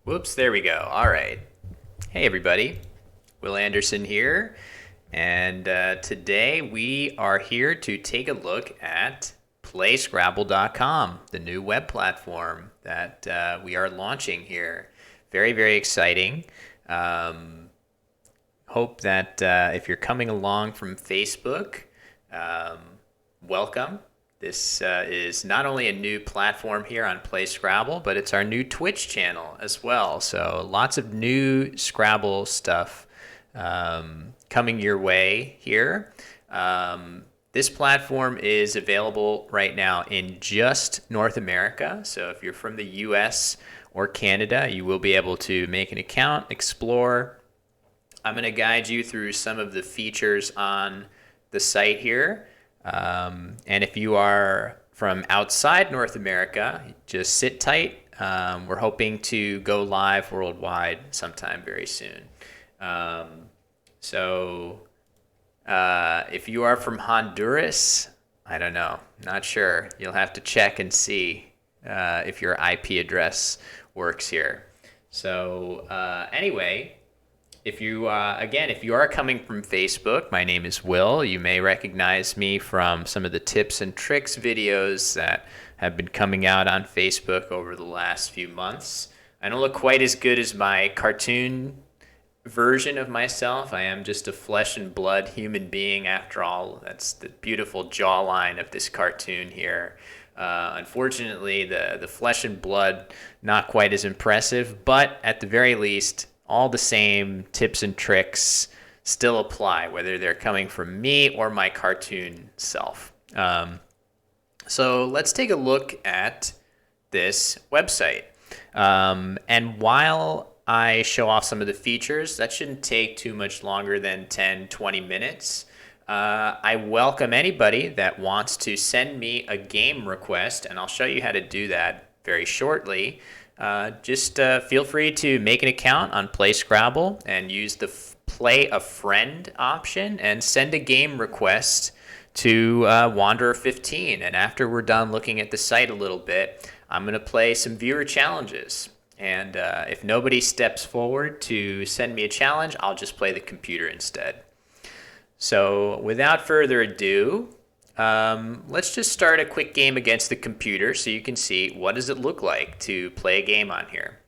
Whoops, there we go. All right. Hey, everybody. Will Anderson here. And today we are here to take a look at PlayScrabble.com, the new web platform that we are launching here. Very, very exciting. Um, Hope that if you're coming along from Facebook, um, welcome. This is not only a new platform here on Play Scrabble, but it's our new Twitch channel as well. So lots of new Scrabble stuff coming your way here. This platform is available right now in just North America. So if you're from the US or Canada, you will be able to make an account, explore. I'm going to guide you through some of the features on the site here. And if you are from outside North America, just sit tight. We're hoping to go live worldwide sometime very soon. If you are from Honduras, I don't know, not sure. You'll have to check and see if your IP address works here. Anyway, if you are coming from Facebook, my name is Will. You may recognize me from some of the tips and tricks videos that have been coming out on Facebook over the last few months. I don't look quite as good as my cartoon version of myself. I am just a flesh and blood human being after all. That's the beautiful jawline of this cartoon here. Unfortunately, the flesh and blood, not quite as impressive, but at the very least, all the same tips and tricks still apply, whether they're coming from me or my cartoon self. So let's take a look at this website. And while I show off some of the features, that shouldn't take too much longer than 10, 20 minutes. I welcome anybody that wants to send me a game request, and I'll show you how to do that very shortly. Just feel free to make an account on Play Scrabble and use the Play a Friend option and send a game request to Wanderer15. And after we're done looking at the site a little bit, I'm going to play some viewer challenges. And if nobody steps forward to send me a challenge, I'll just play the computer instead. So without further ado, let's just start a quick game against the computer so you can see what does it look like to play a game on here.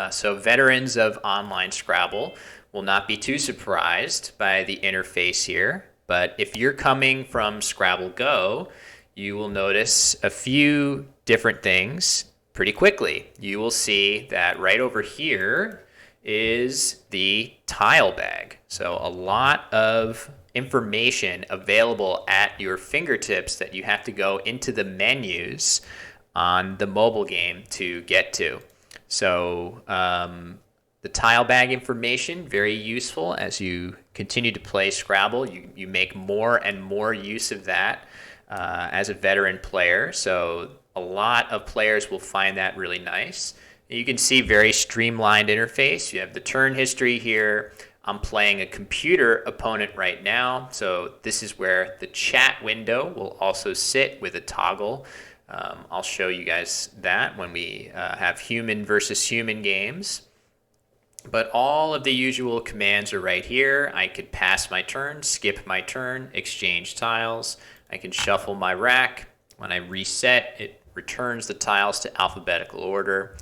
So veterans of online Scrabble will not be too surprised by the interface here. But if you're coming from Scrabble Go, you will notice a few different things pretty quickly. You will see that right over here is the tile bag. So a lot of information available at your fingertips that you have to go into the menus on the mobile game to get to. So the tile bag information, very useful as you continue to play Scrabble. You make more and more use of that as a veteran player. So a lot of players will find that really nice. You can see very streamlined interface. You have the turn history here. I'm playing a computer opponent right now, so this is where the chat window will also sit with a toggle. I'll show you guys that when we have human versus human games. But all of the usual commands are right here. I could pass my turn, skip my turn, exchange tiles. I can shuffle my rack. When I reset, it returns the tiles to alphabetical order.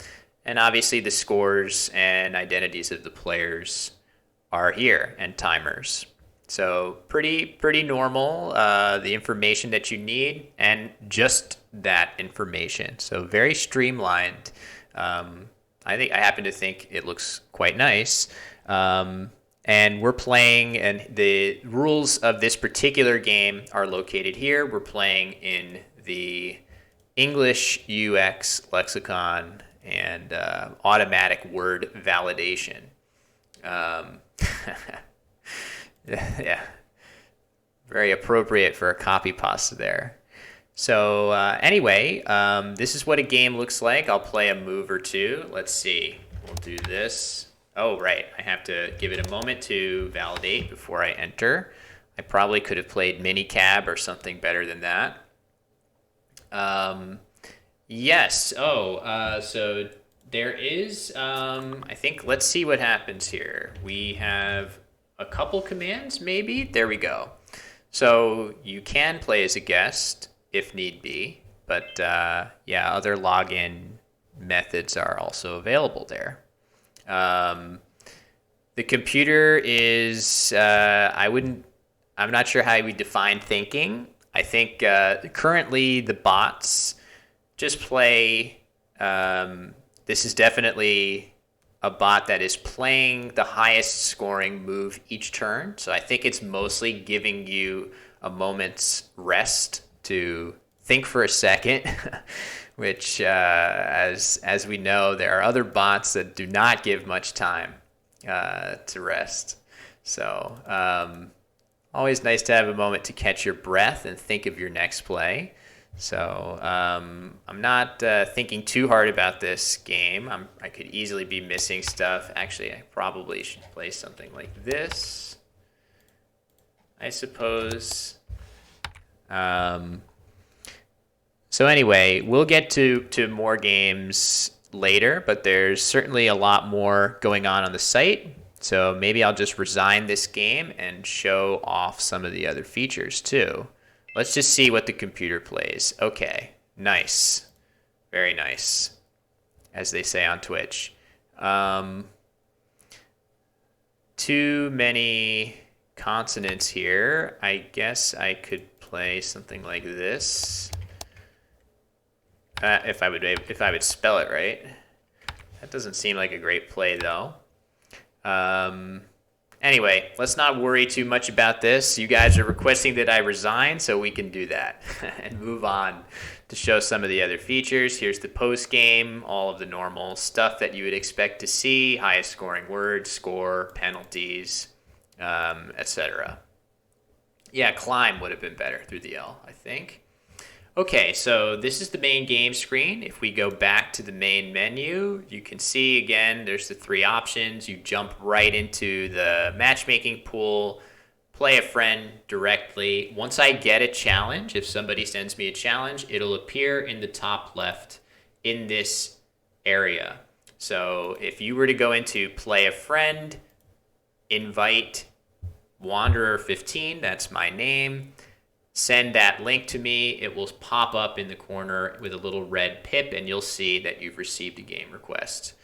And obviously the scores and identities of the players are here, and timers. So pretty normal, the information that you need, and just that information. So very streamlined. I happen to think it looks quite nice. And we're playing, and the rules of this particular game are located here. We're playing in the English UX lexicon and automatic word validation. Yeah, very appropriate for a copy pasta there. So anyway, this is what a game looks like. I'll play a move or two. Let's see. We'll do this. Oh, right. I have to give it a moment to validate before I enter. I probably could have played minicab or something better than that. Yes. So There is, I think, let's see what happens here. We have a couple commands, maybe. There we go. So you can play as a guest if need be, but yeah, other login methods are also available there. The computer is, I'm not sure how we define thinking. I think currently the bots just play. This is definitely a bot that is playing the highest scoring move each turn. So I think it's mostly giving you a moment's rest to think for a second, which, as we know, there are other bots that do not give much time to rest. So always nice to have a moment to catch your breath and think of your next play. So I'm not thinking too hard about this game. I could easily be missing stuff. Actually, I probably should play something like this, I suppose. So anyway, we'll get to more games later, but there's certainly a lot more going on the site. So maybe I'll just resign this game and show off some of the other features too. Let's just see what the computer plays. Okay, nice. Very nice, as they say on Twitch. Too many consonants here. I guess I could play something like this. If I would spell it right. That doesn't seem like a great play though. Anyway, let's not worry too much about this. You guys are requesting that I resign, so we can do that and move on to show some of the other features. Here's the post game, all of the normal stuff that you would expect to see: highest scoring words, score, penalties, etc. Yeah, climb would have been better through the L, I think. Okay, so this is the main game screen. If we go back to the main menu, you can see again, there's the three options. You jump right into the matchmaking pool, play a friend directly. Once I get a challenge, if somebody sends me a challenge, it'll appear in the top left in this area. So if you were to go into play a friend, invite Wanderer 15, that's my name, send that link to me, it will pop up in the corner with a little red pip, and you'll see that you've received a game request.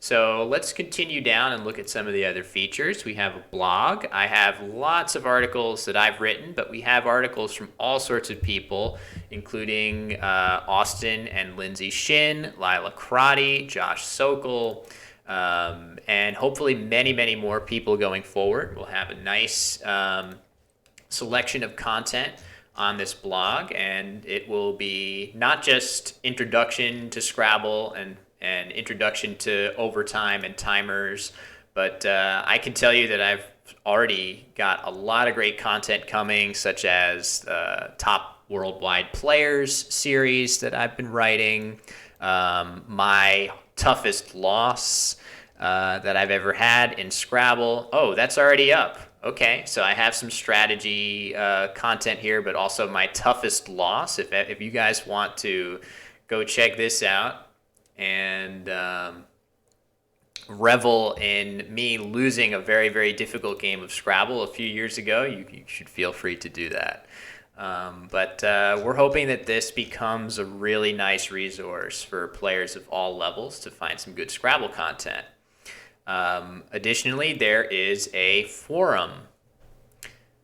So let's continue down and look at some of the other features. We have a blog. I have lots of articles that I've written, but we have articles from all sorts of people, including Austin and Lindsay Shin, Lila Crotty, Josh Sokol, and hopefully many, many more people going forward. We'll have a nice selection of content on this blog, and it will be not just introduction to Scrabble and introduction to overtime and timers, but I can tell you that I've already got a lot of great content coming, such as Top Worldwide Players series that I've been writing, my toughest loss that I've ever had in Scrabble. Oh, that's already up. Okay, so I have some strategy content here, but also my toughest loss. If you guys want to go check this out and revel in me losing a very, very difficult game of Scrabble a few years ago, you should feel free to do that. But we're hoping that this becomes a really nice resource for players of all levels to find some good Scrabble content. Additionally, there is a forum.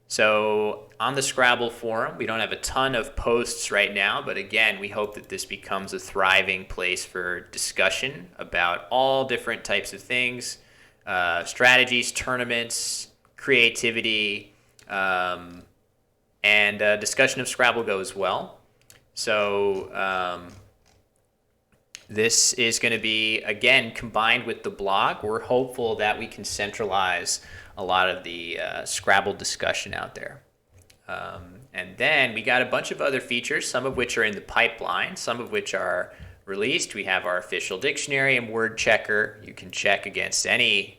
So on the Scrabble forum, we don't have a ton of posts right now, but again, we hope that this becomes a thriving place for discussion about all different types of things, strategies, tournaments, creativity, and discussion of Scrabble Go as well. So this is going to be, again, combined with the blog. We're hopeful that we can centralize a lot of the Scrabble discussion out there. And then we got a bunch of other features, some of which are in the pipeline, some of which are released. We have our official dictionary and word checker. You can check against any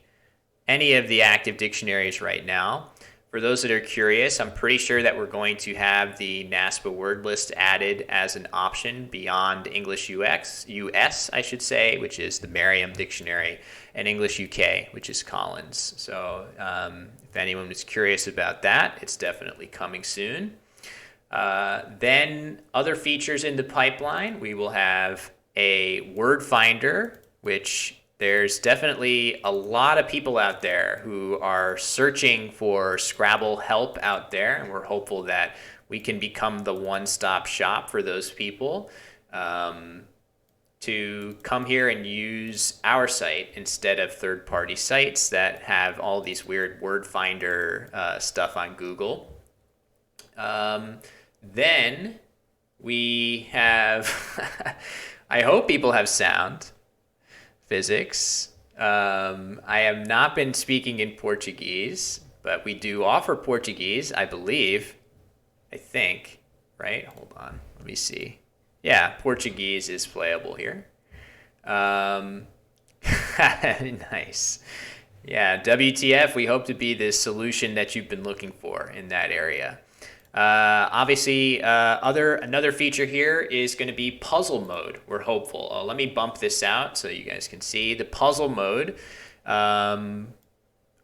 of the active dictionaries right now. For those that are curious, I'm pretty sure that we're going to have the NASPA word list added as an option beyond English US, I should say, which is the Merriam Dictionary, and English UK, which is Collins. So if anyone is curious about that, it's definitely coming soon. Then other features in the pipeline, we will have a word finder, which there's definitely a lot of people out there who are searching for Scrabble help out there, and we're hopeful that we can become the one-stop shop for those people to come here and use our site instead of third-party sites that have all these weird word finder stuff on Google. Then we have, I hope people have sound. Physics. I have not been speaking in Portuguese, but we do offer Portuguese, I believe. I think, right? Hold on. Let me see. Yeah, Portuguese is playable here. Nice. Yeah, WTF, we hope to be the solution that you've been looking for in that area. Obviously, another feature here is going to be puzzle mode. We're hopeful. Let me bump this out so you guys can see the puzzle mode.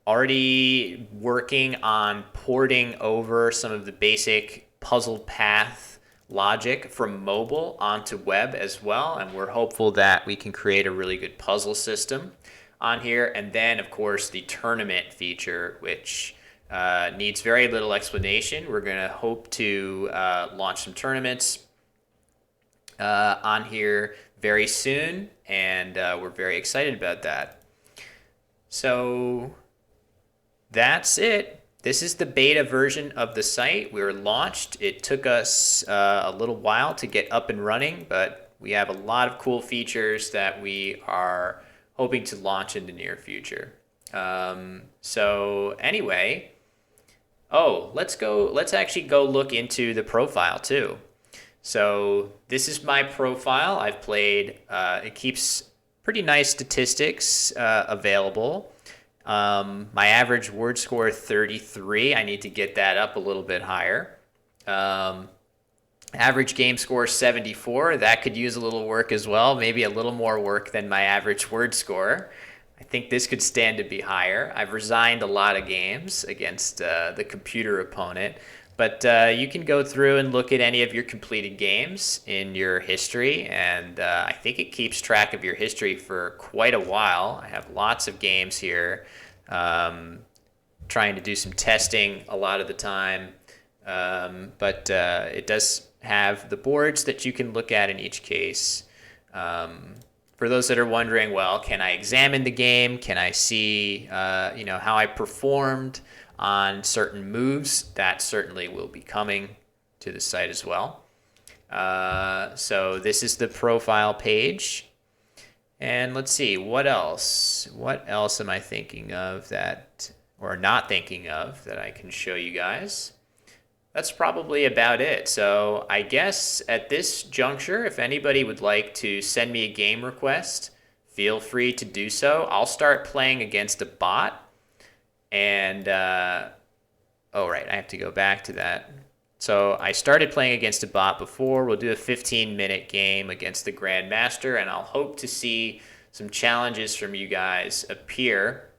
Already working on porting over some of the basic puzzle path logic from mobile onto web as well, and we're hopeful that we can create a really good puzzle system on here. And then, of course, the tournament feature, which needs very little explanation. We're going to hope to launch some tournaments on here very soon, and we're very excited about that. So that's it. This is the beta version of the site. We were launched. It took us a little while to get up and running, but we have a lot of cool features that we are hoping to launch in the near future. So anyway, let's actually go look into the profile too. So this is my profile. I've played, it keeps pretty nice statistics available. My average word score 33. I need to get that up a little bit higher. Average game score 74. That could use a little work as well. Maybe a little more work than my average word score. I think this could stand to be higher. I've resigned a lot of games against the computer opponent, but you can go through and look at any of your completed games in your history, and I think it keeps track of your history for quite a while. I have lots of games here, trying to do some testing a lot of the time, but it does have the boards that you can look at in each case. For those that are wondering, well, can I examine the game? Can I see, how I performed on certain moves? That certainly will be coming to the site as well. So this is the profile page. And let's see, what else? What else am I thinking of that, or not thinking of, that I can show you guys? That's probably about it. So I guess at this juncture, if anybody would like to send me a game request, feel free to do so. I'll start playing against a bot. And, right, I have to go back to that. So I started playing against a bot before. We'll do a 15-minute game against the Grandmaster, and I'll hope to see some challenges from you guys appear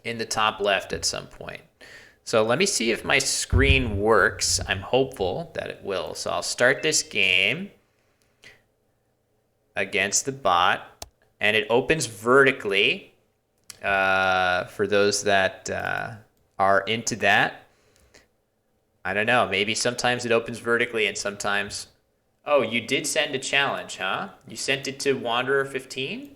in the top left at some point. So let me see if my screen works. I'm hopeful that it will. So I'll start this game against the bot, and it opens vertically for those that are into that. I don't know. Maybe sometimes it opens vertically and sometimes... Oh, you did send a challenge, huh? You sent it to Wanderer 15?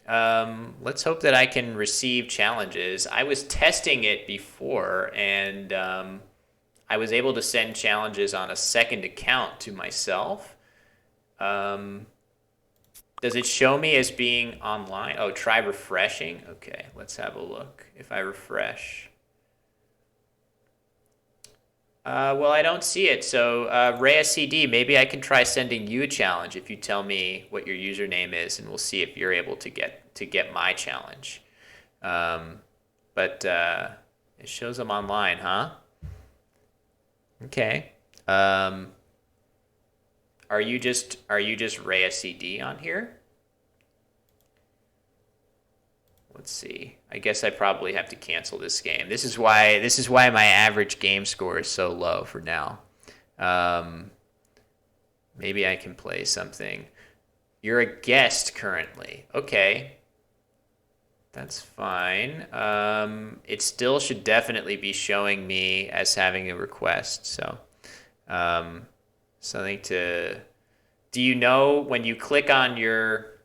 Let's hope that I can receive challenges. I was testing it before, and I was able to send challenges on a second account to myself. Does it show me as being online? Oh, try refreshing. Okay, let's have a look. If I refresh. Well, I don't see it. So, Rhea CD, maybe I can try sending you a challenge if you tell me what your username is, and we'll see if you're able to get my challenge. but it shows them online, huh? Okay. Are you just Rhea CD on here? Let's see. I guess I probably have to cancel this game. This is why my average game score is so low for now. Maybe I can play something. You're a guest currently. Okay. That's fine. It still should definitely be showing me as having a request. So, something to. Do you know when you click on your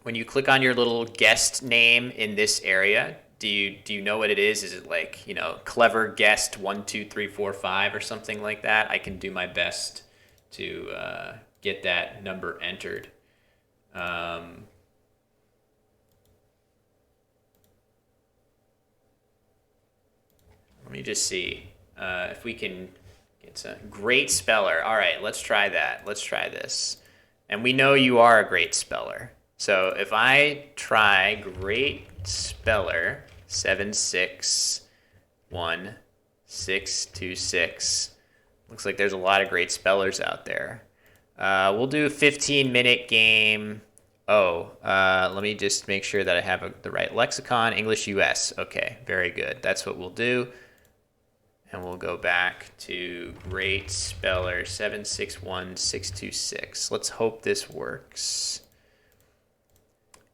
little guest name in this area? Do you know what it is? Is it like, clever guest 12345 or something like that? I can do my best to get that number entered. Let me just see if we can get some great speller. All right, let's try that. Let's try this. And we know you are a great speller. So if I try great speller 761626, looks like there's a lot of great spellers out there. We'll do a 15-minute game. Let me just make sure that I have the right lexicon. English US. Okay, very good. That's what we'll do. And we'll go back to great speller 761626. Let's hope this works.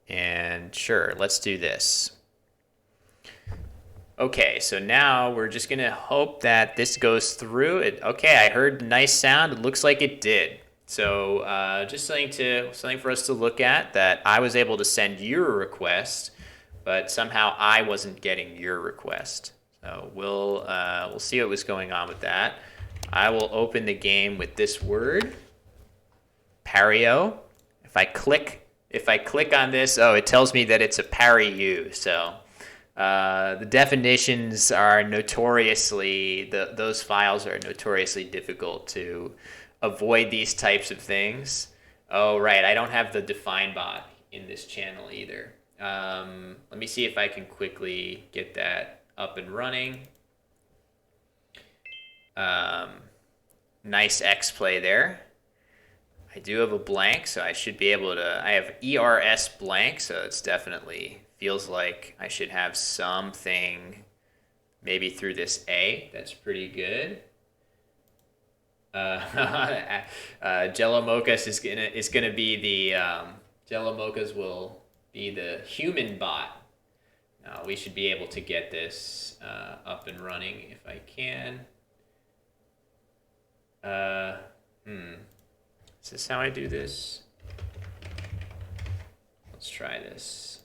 And sure, let's do this. Okay, so now we're just gonna hope that this goes through. Okay, I heard a nice sound. It looks like it did. So just something for us to look at, that I was able to send you a request, but somehow I wasn't getting your request. So we'll see what was going on with that. I will open the game with this word, pario. If I click on this, it tells me that it's a parry-u. So the definitions are notoriously, those files are notoriously difficult to avoid these types of things. Oh, right, I don't have the define bot in this channel either. Let me see if I can quickly get that up and running. Nice X play there. I do have a blank, so I should be able to. I have ERS blank, so it's definitely feels like I should have something maybe through this A. That's pretty good. Jello Mochas is gonna be the Jello Mochas will be the human bot. We should be able to get this up and running if I can. Is this how I do this? Let's try this.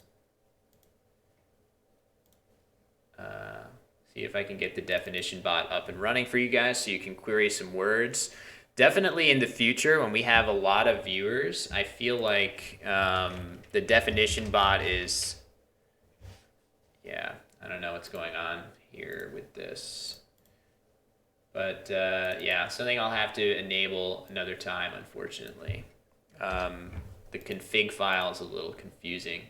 See if I can get the definition bot up and running for you guys so you can query some words. Definitely in the future, when we have a lot of viewers, I feel like the definition bot is... Yeah, I don't know what's going on here with this. But yeah, something I'll have to enable another time, unfortunately. The config file is a little confusing.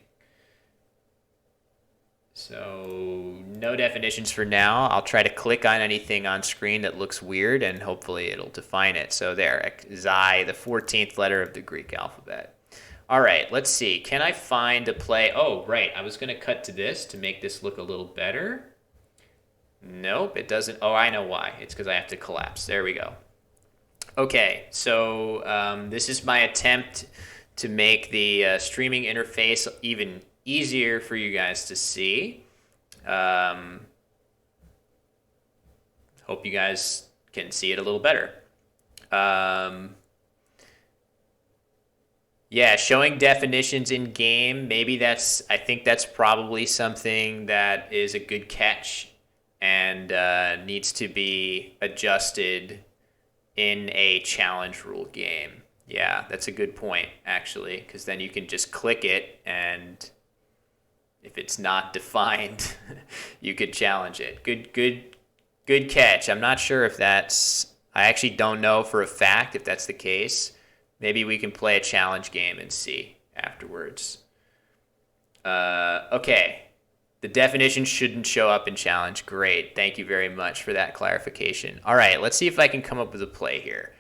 So no definitions for now. I'll try to click on anything on screen that looks weird and hopefully it'll define it. So there, Xi, the 14th letter of the Greek alphabet. All right, let's see. Can I find a play? Oh, right. I was going to cut to this to make this look a little better. Nope, it doesn't. Oh, I know why. It's because I have to collapse. There we go. Okay, so this is my attempt to make the streaming interface even easier for you guys to see. Hope you guys can see it a little better. Yeah, showing definitions in game, maybe I think that's probably something that is a good catch and needs to be adjusted in a challenge rule game. Yeah, that's a good point, actually, because then you can just click it, and if it's not defined, you could challenge it. Good catch. I'm not sure if that's... I actually don't know for a fact if that's the case. Maybe we can play a challenge game and see afterwards. Okay. The definition shouldn't show up in challenge. Great. Thank you very much for that clarification. All right, let's see if I can come up with a play here.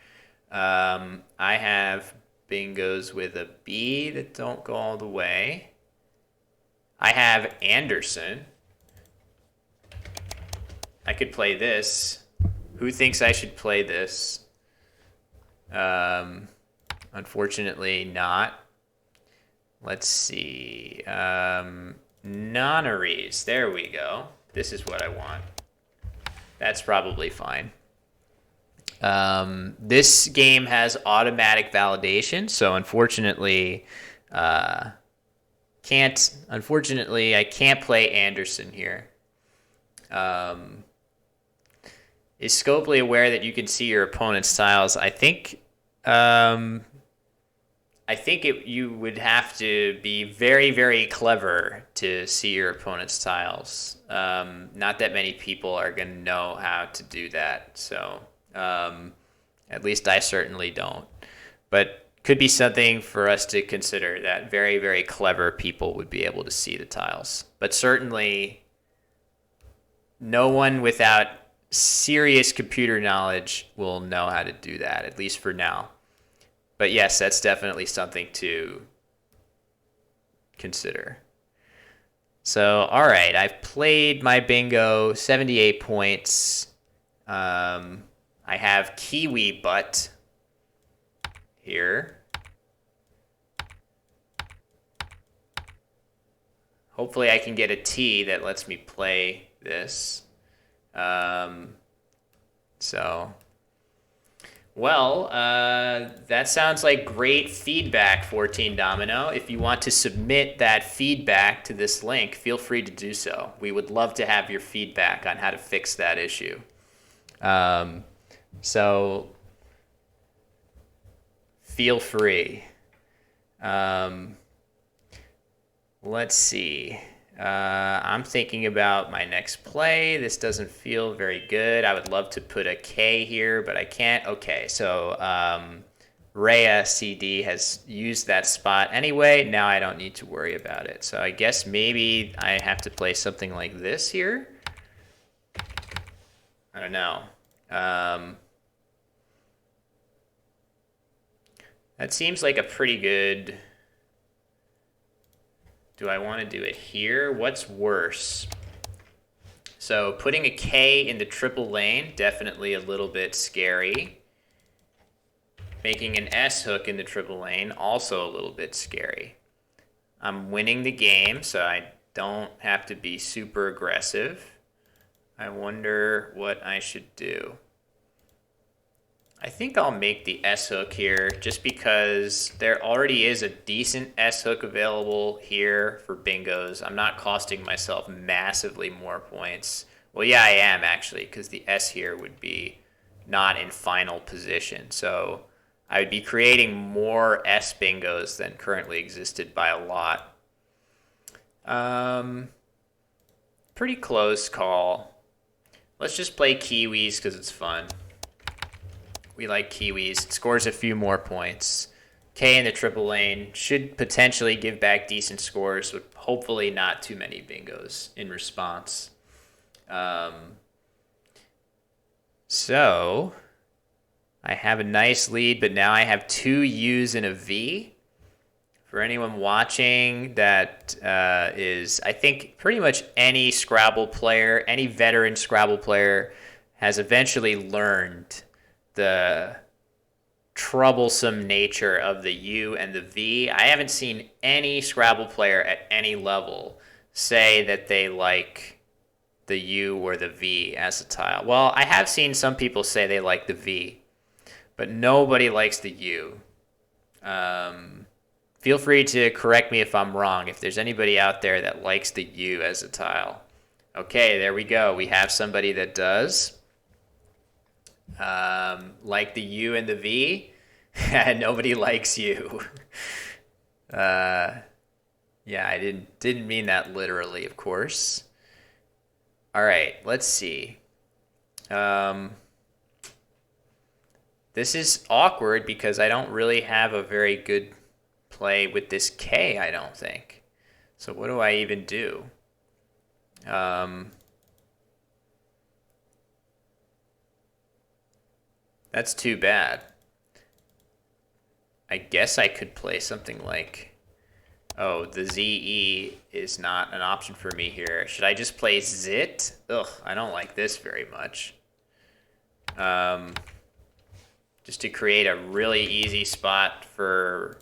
I have bingos with a B that don't go all the way. I have Anderson. I could play this. Who thinks I should play this? Unfortunately not. Let's see. Nonnaries. There we go. This is what I want. That's probably fine. This game has automatic validation, so unfortunately, I can't play Anderson here. Is Scopely aware that you can see your opponent's tiles? I think you would have to be very, very clever to see your opponent's tiles. Not that many people are going to know how to do that, so at least I certainly don't. But could be something for us to consider, that very, very clever people would be able to see the tiles. But certainly no one without serious computer knowledge will know how to do that, at least for now. But yes, that's definitely something to consider. So, all right, I've played my bingo, 78 points. I have Kiwi Butt here. Hopefully I can get a T that lets me play this. That sounds like great feedback, 14 Domino. If you want to submit that feedback to this link, feel free to do so. We would love to have your feedback on how to fix that issue. So feel free. Let's see. I'm thinking about my next play. This doesn't feel very good. I would love to put a K here, but I can't. Okay, so Rhea CD has used that spot anyway. Now I don't need to worry about it. So I guess maybe I have to play something like this here. I don't know. That seems like a pretty good... Do I want to do it here? What's worse? So putting a K in the triple lane, definitely a little bit scary. Making an S hook in the triple lane, also a little bit scary. I'm winning the game, so I don't have to be super aggressive. I wonder what I should do. I think I'll make the S hook here just because there already is a decent S hook available here for bingos. I'm not costing myself massively more points. Well, yeah, I am actually, because the S here would be not in final position. So I would be creating more S bingos than currently existed by a lot. Pretty close call. Let's just play Kiwis because it's fun. We like Kiwis. It scores a few more points. K in the triple lane should potentially give back decent scores, but hopefully not too many bingos in response. So I have a nice lead, but now I have 2 U's and a V. For anyone watching, that is, I think, pretty much any Scrabble player, any veteran Scrabble player has eventually learned the troublesome nature of the U and the V. I haven't seen any Scrabble player at any level say that they like the U or the V as a tile. Well, I have seen some people say they like the V, but nobody likes the U. Feel free to correct me if I'm wrong, if there's anybody out there that likes the U as a tile. Okay, there we go. We have somebody that does. Like the U and the V. Nobody likes you. Yeah, I didn't mean that literally, of course. All right, let's see. This is awkward because I don't really have a very good play with this K, I don't think. So what do I even do? That's too bad. I guess I could play something like, oh, the ZE is not an option for me here. Should I just play ZIT? Ugh, I don't like this very much. Just to create a really easy spot for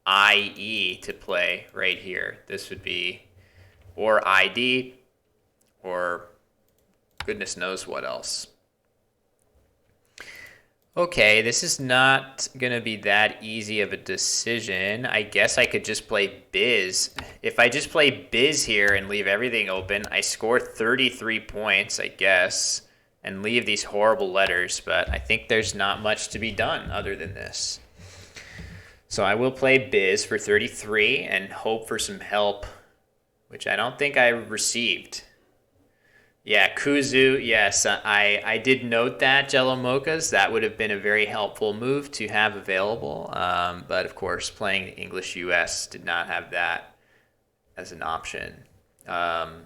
IE to play right here. This would be, or ID, or goodness knows what else. Okay, this is not going to be that easy of a decision. I guess I could just play Biz. If I just play Biz here and leave everything open, I score 33 points, I guess, and leave these horrible letters, but I think there's not much to be done other than this. So I will play Biz for 33 and hope for some help, which I don't think I received. Yeah, Kuzu, yes, I did note that, Jello Mochas. That would have been a very helpful move to have available. But of course, playing the English US did not have that as an option. Yeah.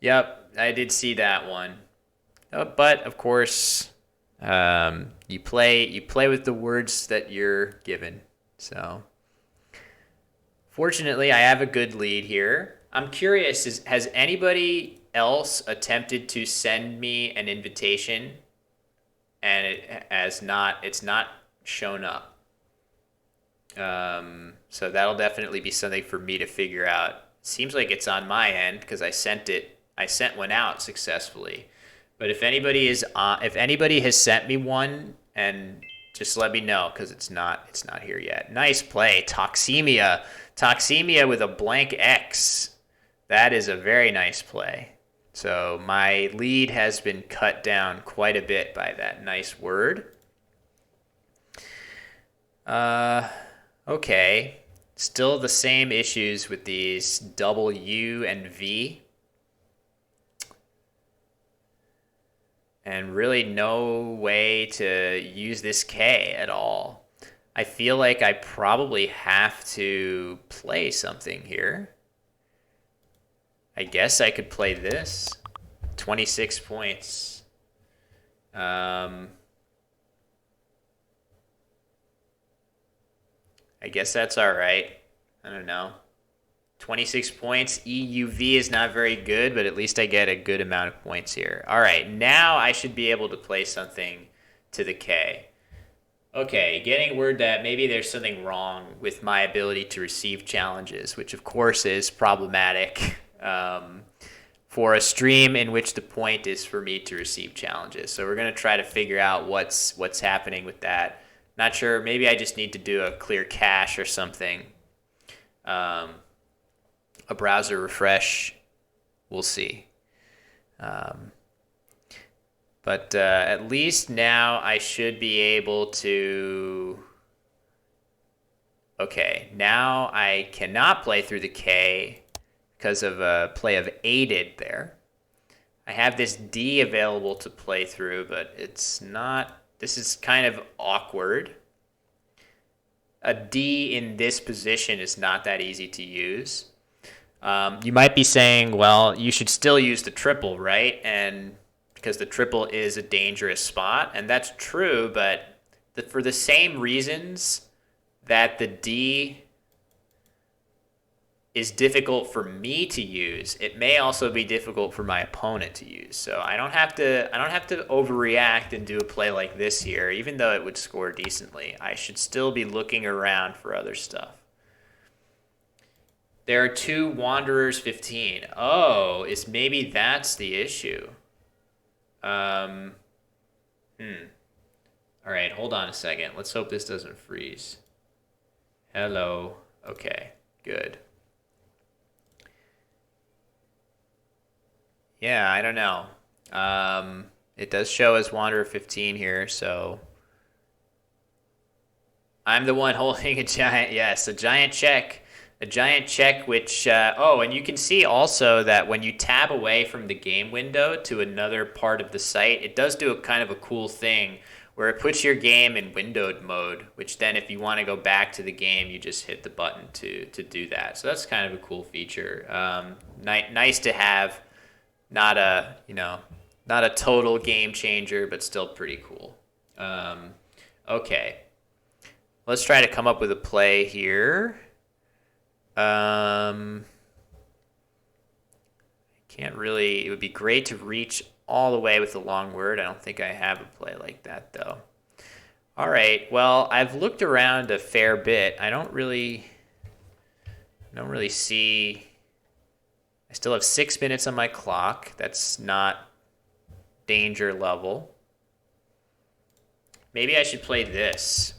Yep, I did see that one. But of course, you play with the words that you're given. So fortunately, I have a good lead here. I'm curious, has anybody else attempted to send me an invitation and it's not shown up? So that'll definitely be something for me to figure out. Seems like it's on my end because I sent one out successfully. But if anybody has sent me one, and just let me know because it's not here yet. Nice play, Toxemia with a blank X. That is a very nice play. So my lead has been cut down quite a bit by that nice word. Okay. Still the same issues with these W and V. And really no way to use this K at all. I feel like I probably have to play something here. I guess I could play this. 26 points. I guess that's all right. I don't know. 26 points. EUV is not very good, but at least I get a good amount of points here. All right, now I should be able to play something to the K. Okay, getting word that maybe there's something wrong with my ability to receive challenges, which of course is problematic for a stream in which the point is for me to receive challenges. So we're going to try to figure out what's happening with that. Not sure, maybe I just need to do a clear cache or something. A browser refresh, we'll see. But at least now I should be able to... Okay, now I cannot play through the K because of a play of aided there. I have this D available to play through, but it's not... This is kind of awkward. A D in this position is not that easy to use. You might be saying, well, you should still use the triple, right? And because the triple is a dangerous spot, and that's true, but for the same reasons that the D is difficult for me to use, it may also be difficult for my opponent to use. So I don't have to overreact and do a play like this here, even though it would score decently. I should still be looking around for other stuff. There are 2 Wanderers 15. Oh, maybe that's the issue. All right, hold on a second. Let's hope this doesn't freeze. Hello. Okay, good. Yeah, I don't know. It does show as Wanderer 15 here, so I'm the one holding a giant, yes, a giant check. A giant check, which, and you can see also that when you tab away from the game window to another part of the site, it does do a kind of a cool thing where it puts your game in windowed mode, which then if you want to go back to the game, you just hit the button to do that. So that's kind of a cool feature. Nice to have, not a total game changer, but still pretty cool. Okay, let's try to come up with a play here. Can't really. It would be great to reach all the way with the long word. I don't think I have a play like that though. All right. Well, I've looked around a fair bit. I don't really see. I still have 6 minutes on my clock. That's not danger level. Maybe I should play this.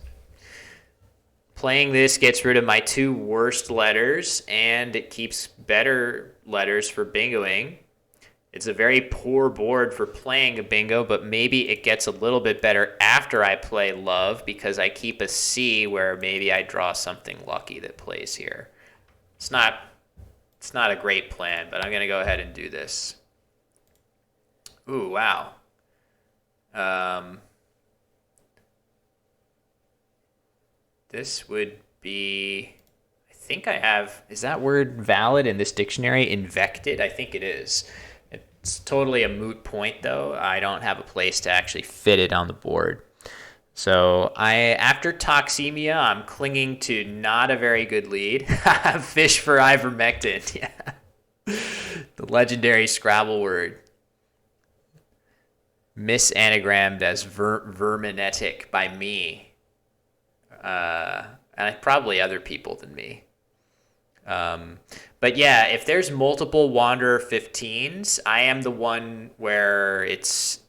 Playing this gets rid of my 2 worst letters, and it keeps better letters for bingoing. It's a very poor board for playing a bingo, but maybe it gets a little bit better after I play love because I keep a C where maybe I draw something lucky that plays here. It's not a great plan, but I'm going to go ahead and do this. Ooh, wow. This would be, I think I have, is that word valid in this dictionary? Invected? I think it is. It's totally a moot point, though. I don't have a place to actually fit it on the board. So after toxemia, I'm clinging to not a very good lead. Fish for ivermectin. Yeah. The legendary Scrabble word. Misanagrammed as verminetic by me. And probably other people than me. But yeah, if there's multiple Wanderer 15s, I am the one where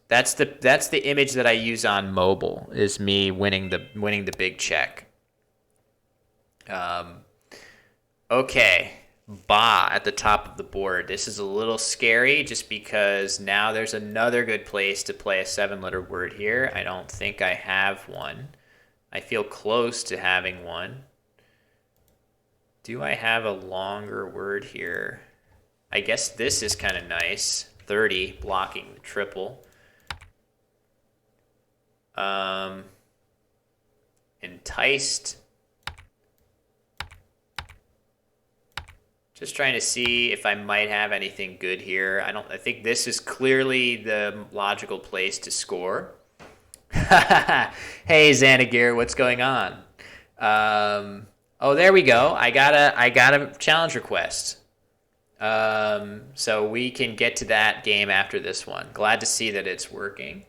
that's the image that I use on mobile, is me winning the big check. Okay, Ba at the top of the board. This is a little scary just because now there's another good place to play a 7-letter word here. I don't think I have one. I feel close to having one. Do I have a longer word here? I guess this is kind of nice. 30, blocking the triple. Enticed. Just trying to see if I might have anything good here. I think this is clearly the logical place to score. Hey Xanagir, what's going on? Oh, there we go. I got a challenge request. So we can get to that game after this one. Glad to see that it's working.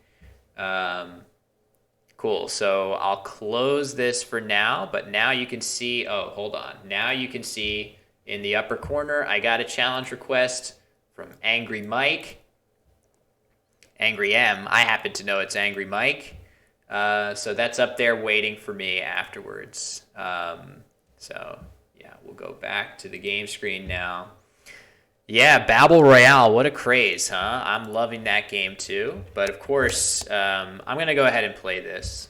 Cool. So I'll close this for now, but now you can see, oh, hold on. Now you can see in the upper corner, I got a challenge request from Angry Mike. Angry M. I happen to know it's Angry Mike. So that's up there waiting for me afterwards. So yeah, we'll go back to the game screen now. Yeah, Babel Royale, what a craze, huh? I'm loving that game too. But of course, I'm going to go ahead and play this.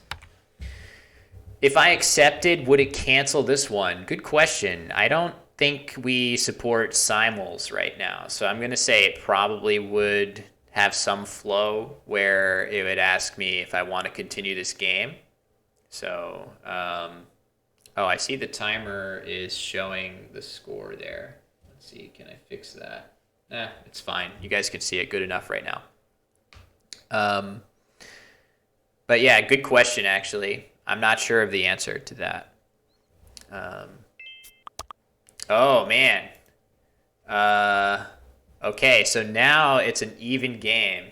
If I accepted, would it cancel this one? Good question. I don't think we support simuls right now. So I'm going to say it probably would have some flow where it would ask me if I want to continue this game. So, oh, I see the timer is showing the score there. Let's see, can I fix that? It's fine. You guys can see it good enough right now. But yeah, good question, actually. I'm not sure of the answer to that. Oh, man. Okay, so now it's an even game.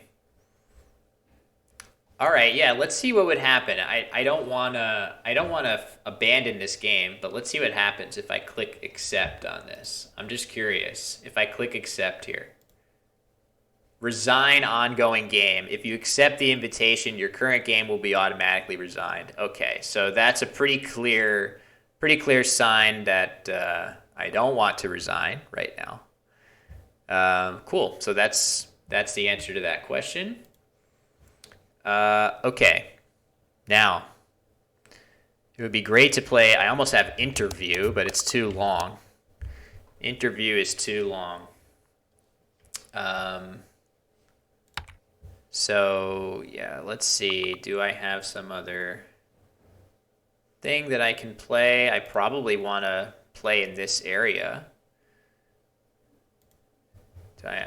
All right, yeah, let's see what would happen. I don't want to abandon this game, but let's see what happens if I click accept on this. I'm just curious. If I click accept here. Resign ongoing game. If you accept the invitation, your current game will be automatically resigned. Okay, so that's a pretty clear sign that I don't want to resign right now. Cool. So that's the answer to that question. Okay. Now, it would be great to play. I almost have interview, but it's too long. Interview is too long. So, yeah, let's see. Do I have some other thing that I can play? I probably want to play in this area.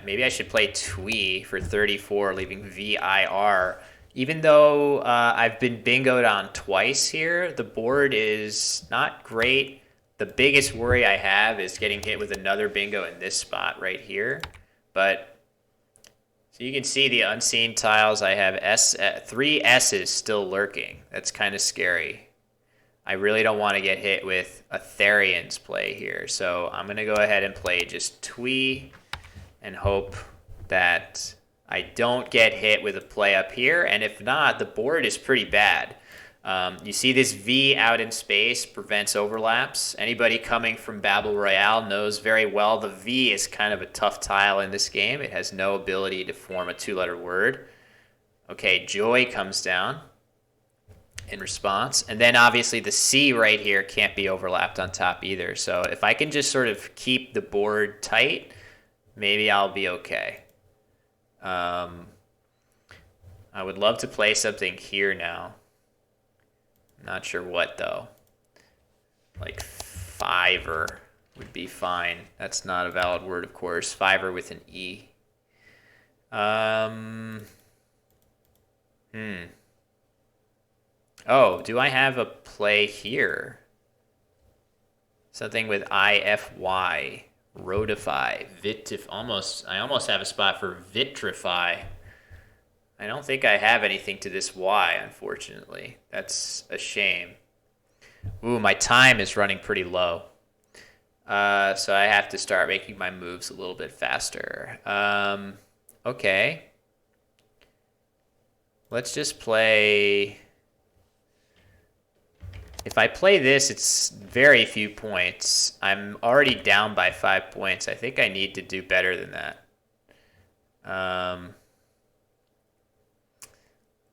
Maybe I should play Twee for 34, leaving VIR. Even though I've been bingoed on twice here, the board is not great. The biggest worry I have is getting hit with another bingo in this spot right here. But so you can see the unseen tiles. I have 3 S's still lurking. That's kind of scary. I really don't want to get hit with a Therian's play here. So I'm going to go ahead and play just Twee and hope that I don't get hit with a play up here. And if not, the board is pretty bad. You see this V out in space prevents overlaps. Anybody coming from Babel Royale knows very well the V is kind of a tough tile in this game. It has no ability to form a 2-letter word. Okay, Joy comes down in response. And then obviously the C right here can't be overlapped on top either. So if I can just sort of keep the board tight, maybe I'll be okay. I would love to play something here now. Not sure what, though. Like fiver would be fine. That's not a valid word, of course. Fiver with an E. Oh, do I have a play here? Something with IFY. Rotify. I almost have a spot for vitrify. I don't think I have anything to this Y, unfortunately. That's a shame. Ooh, my time is running pretty low. So I have to start making my moves a little bit faster. Okay. Let's just play... If I play this, it's very few points. I'm already down by 5 points. I think I need to do better than that.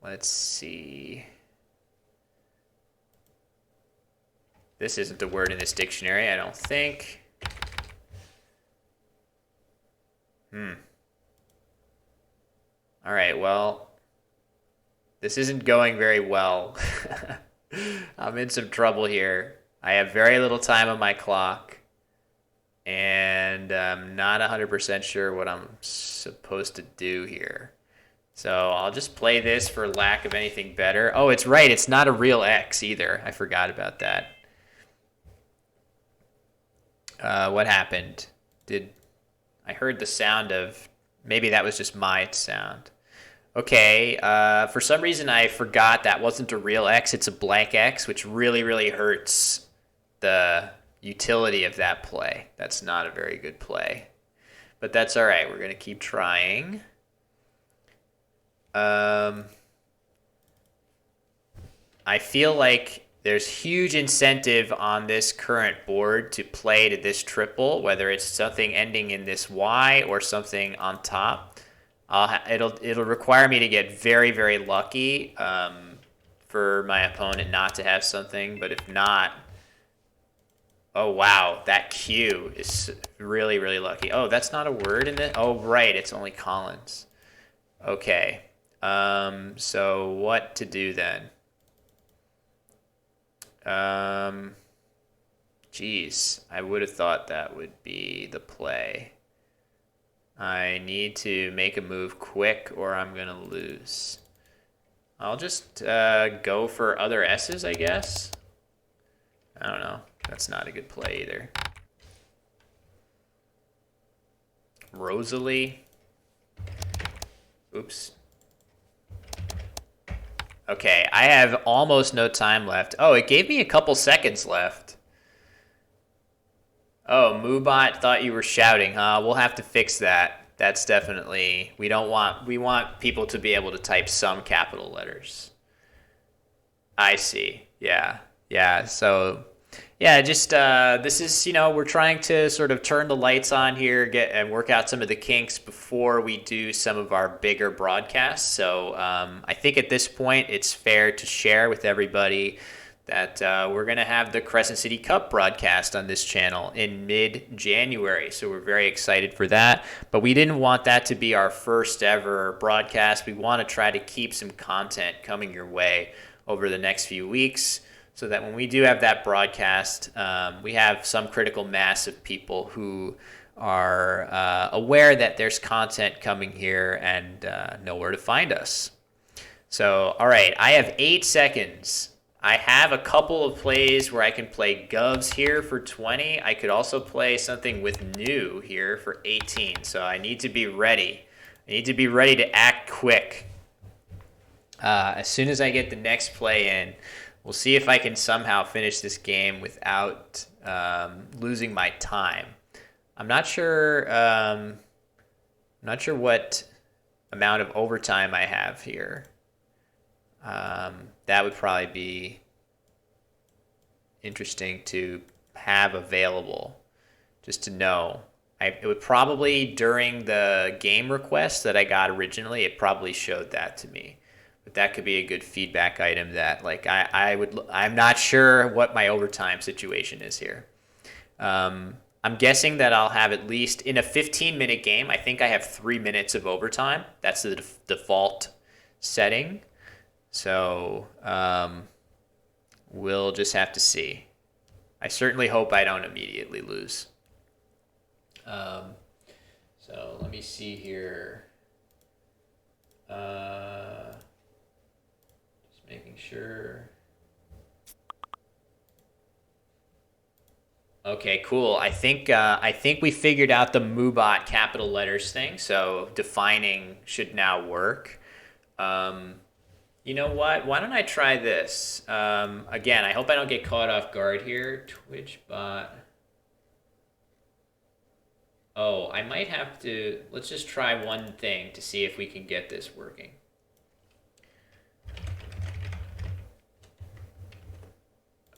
Let's see. This isn't a word in this dictionary, I don't think. All right, well, this isn't going very well. I'm in some trouble here. I have very little time on my clock, and I'm not 100% sure what I'm supposed to do here. So I'll just play this for lack of anything better. Oh, it's right. It's not a real X either. I forgot about that. What happened? I heard the sound of... Maybe that was just my sound. Okay, for some reason I forgot that wasn't a real X. It's a blank X, which really, really hurts the utility of that play. That's not a very good play. But that's all right. We're going to keep trying. I feel like there's huge incentive on this current board to play to this triple, whether it's something ending in this Y or something on top. It'll require me to get very, very lucky for my opponent not to have something. But if not, oh wow, that Q is really, really lucky. Oh, that's not a word in it. Oh right, it's only Collins. Okay, so what to do then? Geez, I would have thought that would be the play. I need to make a move quick or I'm going to lose. I'll just go for other S's, I guess. I don't know. That's not a good play either. Rosalie. Oops. Okay, I have almost no time left. Oh, it gave me a couple seconds left. Oh, Moobot thought you were shouting, huh? We'll have to fix that. That's definitely... We want people to be able to type some capital letters. I see. Yeah. Yeah, so... Yeah, just, this is, we're trying to sort of turn the lights on here, and work out some of the kinks before we do some of our bigger broadcasts. So I think at this point, it's fair to share with everybody that we're going to have the Crescent City Cup broadcast on this channel in mid-January. So we're very excited for that. But we didn't want that to be our first ever broadcast. We want to try to keep some content coming your way over the next few weeks so that when we do have that broadcast, we have some critical mass of people who are aware that there's content coming here and know where to find us. So, all right, I have 8 seconds. I have a couple of plays where I can play Govs here for 20. I could also play something with New here for 18. So I need to be ready. I need to be ready to act quick. As soon as I get the next play in, we'll see if I can somehow finish this game without losing my time. I'm not sure what amount of overtime I have here. That would probably be interesting to have available, just to know. It would probably, during the game request that I got originally, it probably showed that to me. But that could be a good feedback item that, like, I'm not sure what my overtime situation is here. I'm guessing that I'll have at least, in a 15-minute game, I think I have 3 minutes of overtime. That's the default setting. So we'll just have to see. I certainly hope I don't immediately lose. So let me see here. Just making sure. Okay, cool. I think we figured out the Moobot capital letters thing. So defining should now work. You know what? Why don't I try this? Again, I hope I don't get caught off guard here. TwitchBot. Oh, I might have to... Let's just try one thing to see if we can get this working.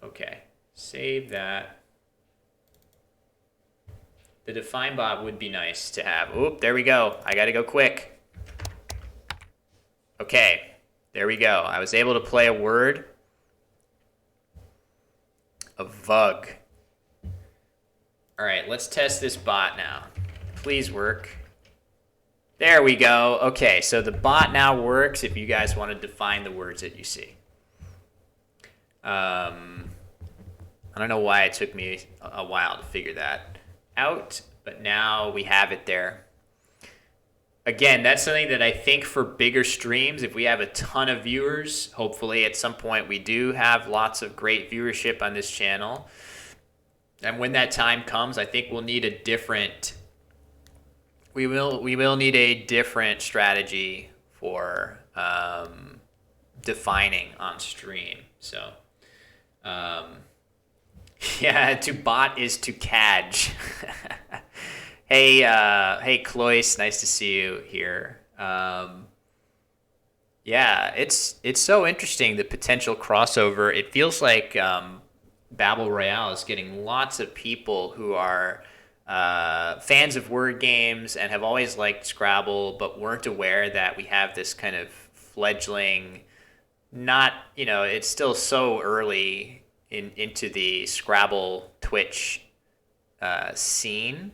Okay, save that. The define bot would be nice to have. Oop, there we go. I gotta go quick. Okay. There we go. I was able to play a word. A vug. All right, let's test this bot now. Please work. There we go. Okay, so the bot now works if you guys want to define the words that you see. I don't know why it took me a while to figure that out, but now we have it there. Again, that's something that I think for bigger streams, if we have a ton of viewers, hopefully at some point we do have lots of great viewership on this channel. And when that time comes, I think we'll need a different, we will need a different strategy for defining on stream. So, yeah, to bot is to cadge. Hey, Cloyce, nice to see you here. Yeah, it's so interesting, the potential crossover. It feels like Babel Royale is getting lots of people who are fans of word games and have always liked Scrabble, but weren't aware that we have this kind of fledgling, it's still so early into the Scrabble Twitch scene.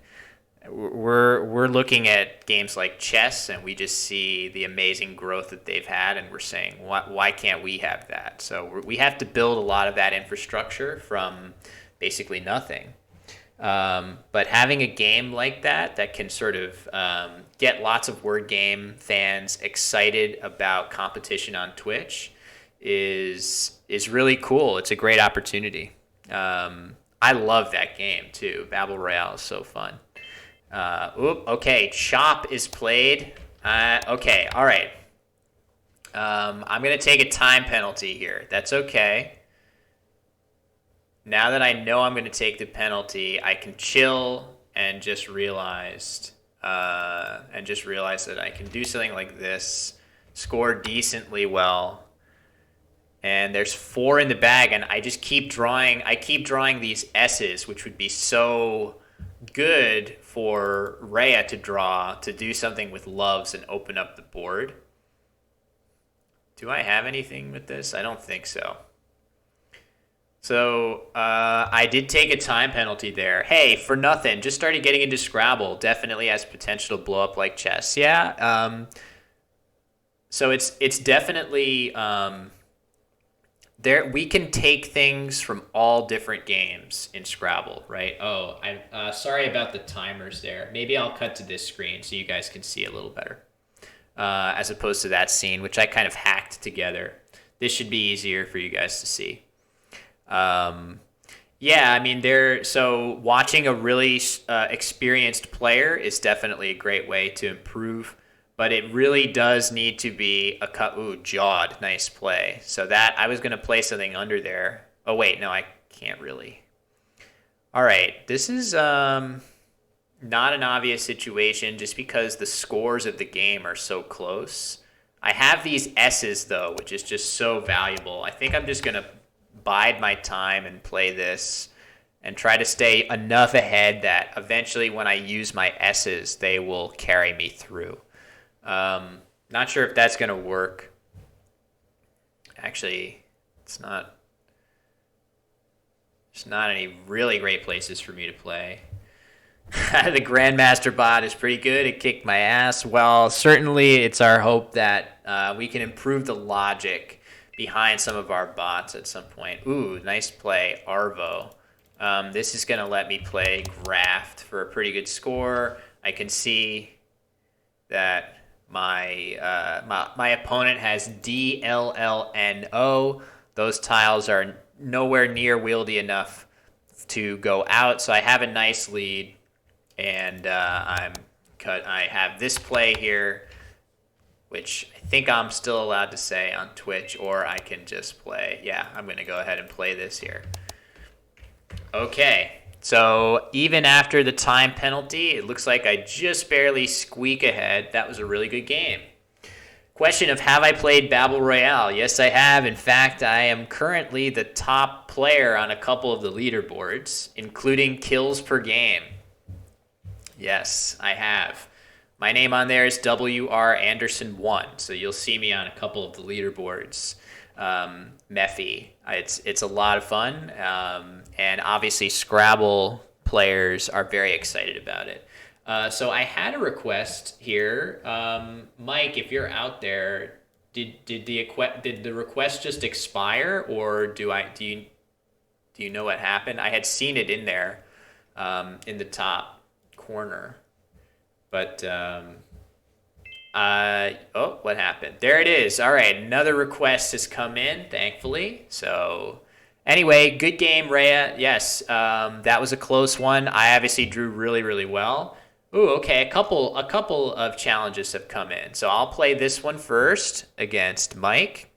We're looking at games like chess, and we just see the amazing growth that they've had, and we're saying, why can't we have that? So we have to build a lot of that infrastructure from basically nothing. But having a game like that can sort of get lots of word game fans excited about competition on Twitch is really cool. It's a great opportunity. I love that game too. Babel Royale is so fun. Okay, chop is played. Okay, all right. I'm going to take a time penalty here. That's okay. Now that I know I'm going to take the penalty, I can chill and just realized that I can do something like this, score decently well. And there's 4 in the bag, and I just keep drawing. I keep drawing these S's, which would be so good for Rhea to draw, to do something with loves and open up the board. Do I have anything with this? I don't think so. So I did take a time penalty there. Hey, for nothing. Just started getting into Scrabble. Definitely has potential to blow up like chess. Yeah. So it's definitely there. We can take things from all different games in Scrabble, right? Oh, I'm sorry about the timers there. Maybe I'll cut to this screen so you guys can see a little better, as opposed to that scene, which I kind of hacked together. This should be easier for you guys to see. Yeah, I mean, so watching a really experienced player is definitely a great way to improve, but it really does need to be a cut. Ooh, jawed, nice play. So that I was gonna play something under there. Oh wait, no, I can't really. All right, this is not an obvious situation just because the scores of the game are so close. I have these S's though, which is just so valuable. I think I'm just gonna bide my time and play this and try to stay enough ahead that eventually when I use my S's, they will carry me through. Not sure if that's going to work. Actually, it's not. There's not any really great places for me to play. The Grandmaster bot is pretty good. It kicked my ass. Well, certainly it's our hope that we can improve the logic behind some of our bots at some point. Ooh, nice play, Arvo. This is going to let me play Graft for a pretty good score. I can see that my opponent has DLLNO. Those tiles are nowhere near wieldy enough to go out, so I have a nice lead, and I have this play here, which I think I'm still allowed to say on Twitch, or I can just play. Yeah, I'm going to go ahead and play this here. Okay, so even after the time penalty, it looks like I just barely squeak ahead. That was a really good game. Question of have I played Battle Royale? Yes, I have. In fact, I am currently the top player on a couple of the leaderboards, including kills per game. Yes, I have. My name on there is WR Anderson 1, so you'll see me on a couple of the leaderboards. Mephi. It's a lot of fun, and obviously Scrabble players are very excited about it. So I had a request here, Mike. If you're out there, did the request just expire, or do you know what happened? I had seen it in there, in the top corner, but oh, what happened? There it is. All right, another request has come in, thankfully. So anyway, good game, Rhea. Yes, that was a close one. I obviously drew really, really well. Ooh, okay, a couple of challenges have come in. So I'll play this one first against Mike.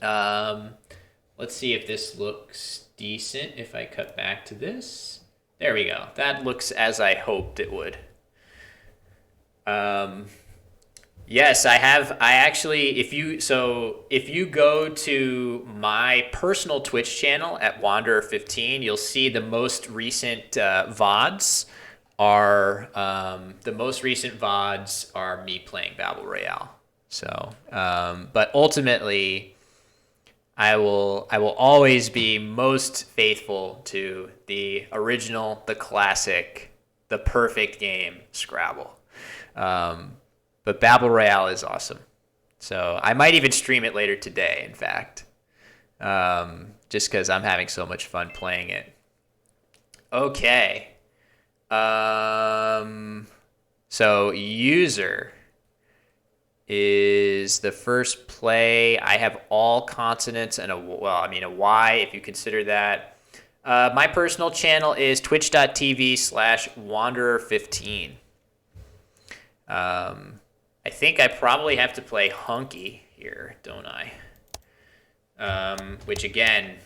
Let's see if this looks decent if I cut back to this. There we go. That looks as I hoped it would. Yes, I have. I actually, if you go to my personal Twitch channel at Wanderer15, you'll see the most recent VODs are me playing Battle Royale. So, but ultimately, I will always be most faithful to the original, the classic, the perfect game, Scrabble. But Battle Royale is awesome. So I might even stream it later today, in fact, just because I'm having so much fun playing it. Okay. So user is the first play. I have all consonants and a Y if you consider that. My personal channel is twitch.tv/wanderer15. I think I probably have to play Hunky here, don't I? Which again,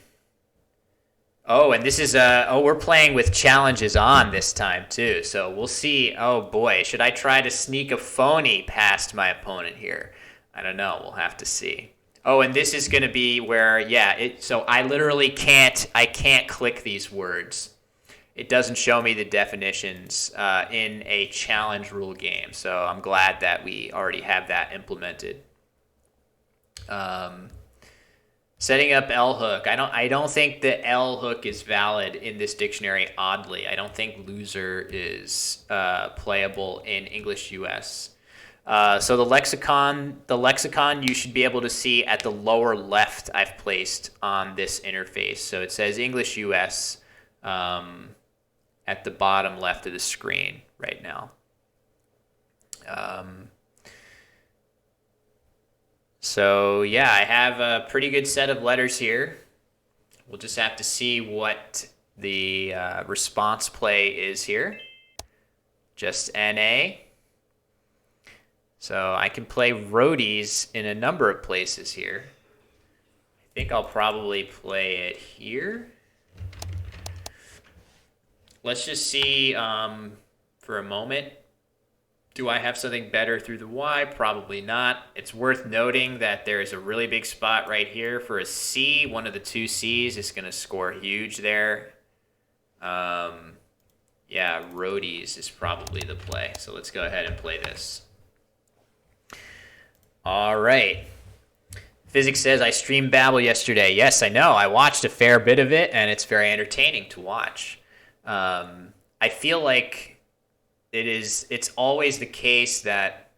and this is we're playing with challenges on this time too. So we'll see. Oh boy, should I try to sneak a phony past my opponent here? I don't know. We'll have to see. Oh, and this is going to be where, so I literally can't click these words. It doesn't show me the definitions in a challenge rule game. So I'm glad that we already have that implemented. Setting up L hook. I don't think the L hook is valid in this dictionary. Oddly, I don't think loser is playable in English US. So the lexicon you should be able to see at the lower left. I've placed on this interface. So it says English US at the bottom left of the screen right now. So yeah, I have a pretty good set of letters here. We'll just have to see what the response play is here. Just NA. So I can play roadies in a number of places here. I think I'll probably play it here. Let's just see for a moment. Do I have something better through the Y? Probably not. It's worth noting that there is a really big spot right here for a C. One of the two C's is going to score huge there. Yeah, roadies is probably the play. So let's go ahead and play this. All right. Physics says I streamed Babel yesterday. Yes, I know. I watched a fair bit of it, and it's very entertaining to watch. I feel like it's always the case that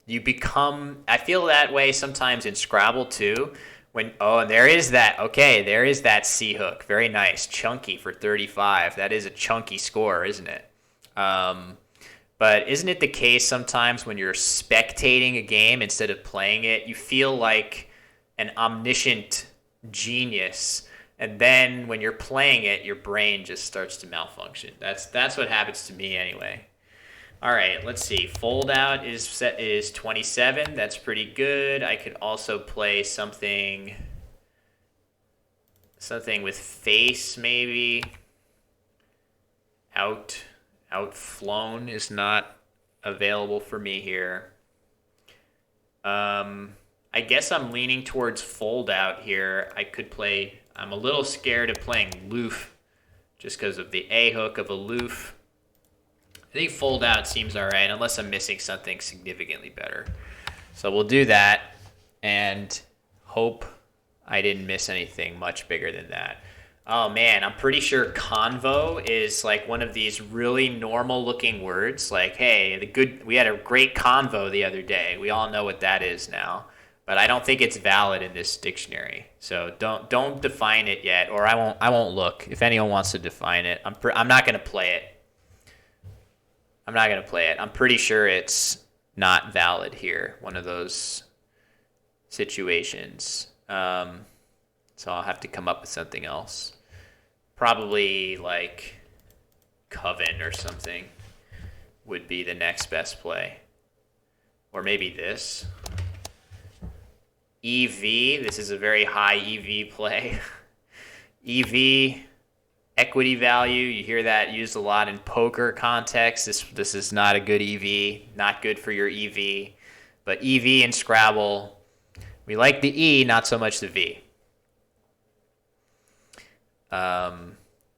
you become, I feel that way sometimes in Scrabble too, and there is that C hook. Very nice. Chunky for 35. That is a chunky score, isn't it? But isn't it the case sometimes when you're spectating a game instead of playing it, you feel like an omniscient genius, and then when you're playing it, your brain just starts to malfunction. That's what happens to me anyway. All right, let's see. Fold out is 27. That's pretty good. I could also play something with face maybe. Outflown is not available for me here. I guess I'm leaning towards fold out here. I'm a little scared of playing loof just because of the A hook of a loof. I think fold out seems all right unless I'm missing something significantly better. So we'll do that and hope I didn't miss anything much bigger than that. Oh man, I'm pretty sure convo is like one of these really normal looking words. Like, hey, we had a great convo the other day. We all know what that is now. But I don't think it's valid in this dictionary. So don't define it yet, or I won't look. If anyone wants to define it, I'm not going to play it. I'm pretty sure it's not valid here. One of those situations. So I'll have to come up with something else. Probably like Coven or something would be the next best play. Or maybe this. EV, this is a very high EV play. EV, equity value, you hear that used a lot in poker context. This is not a good EV, not good for your EV. But EV in Scrabble, we like the E, not so much the V.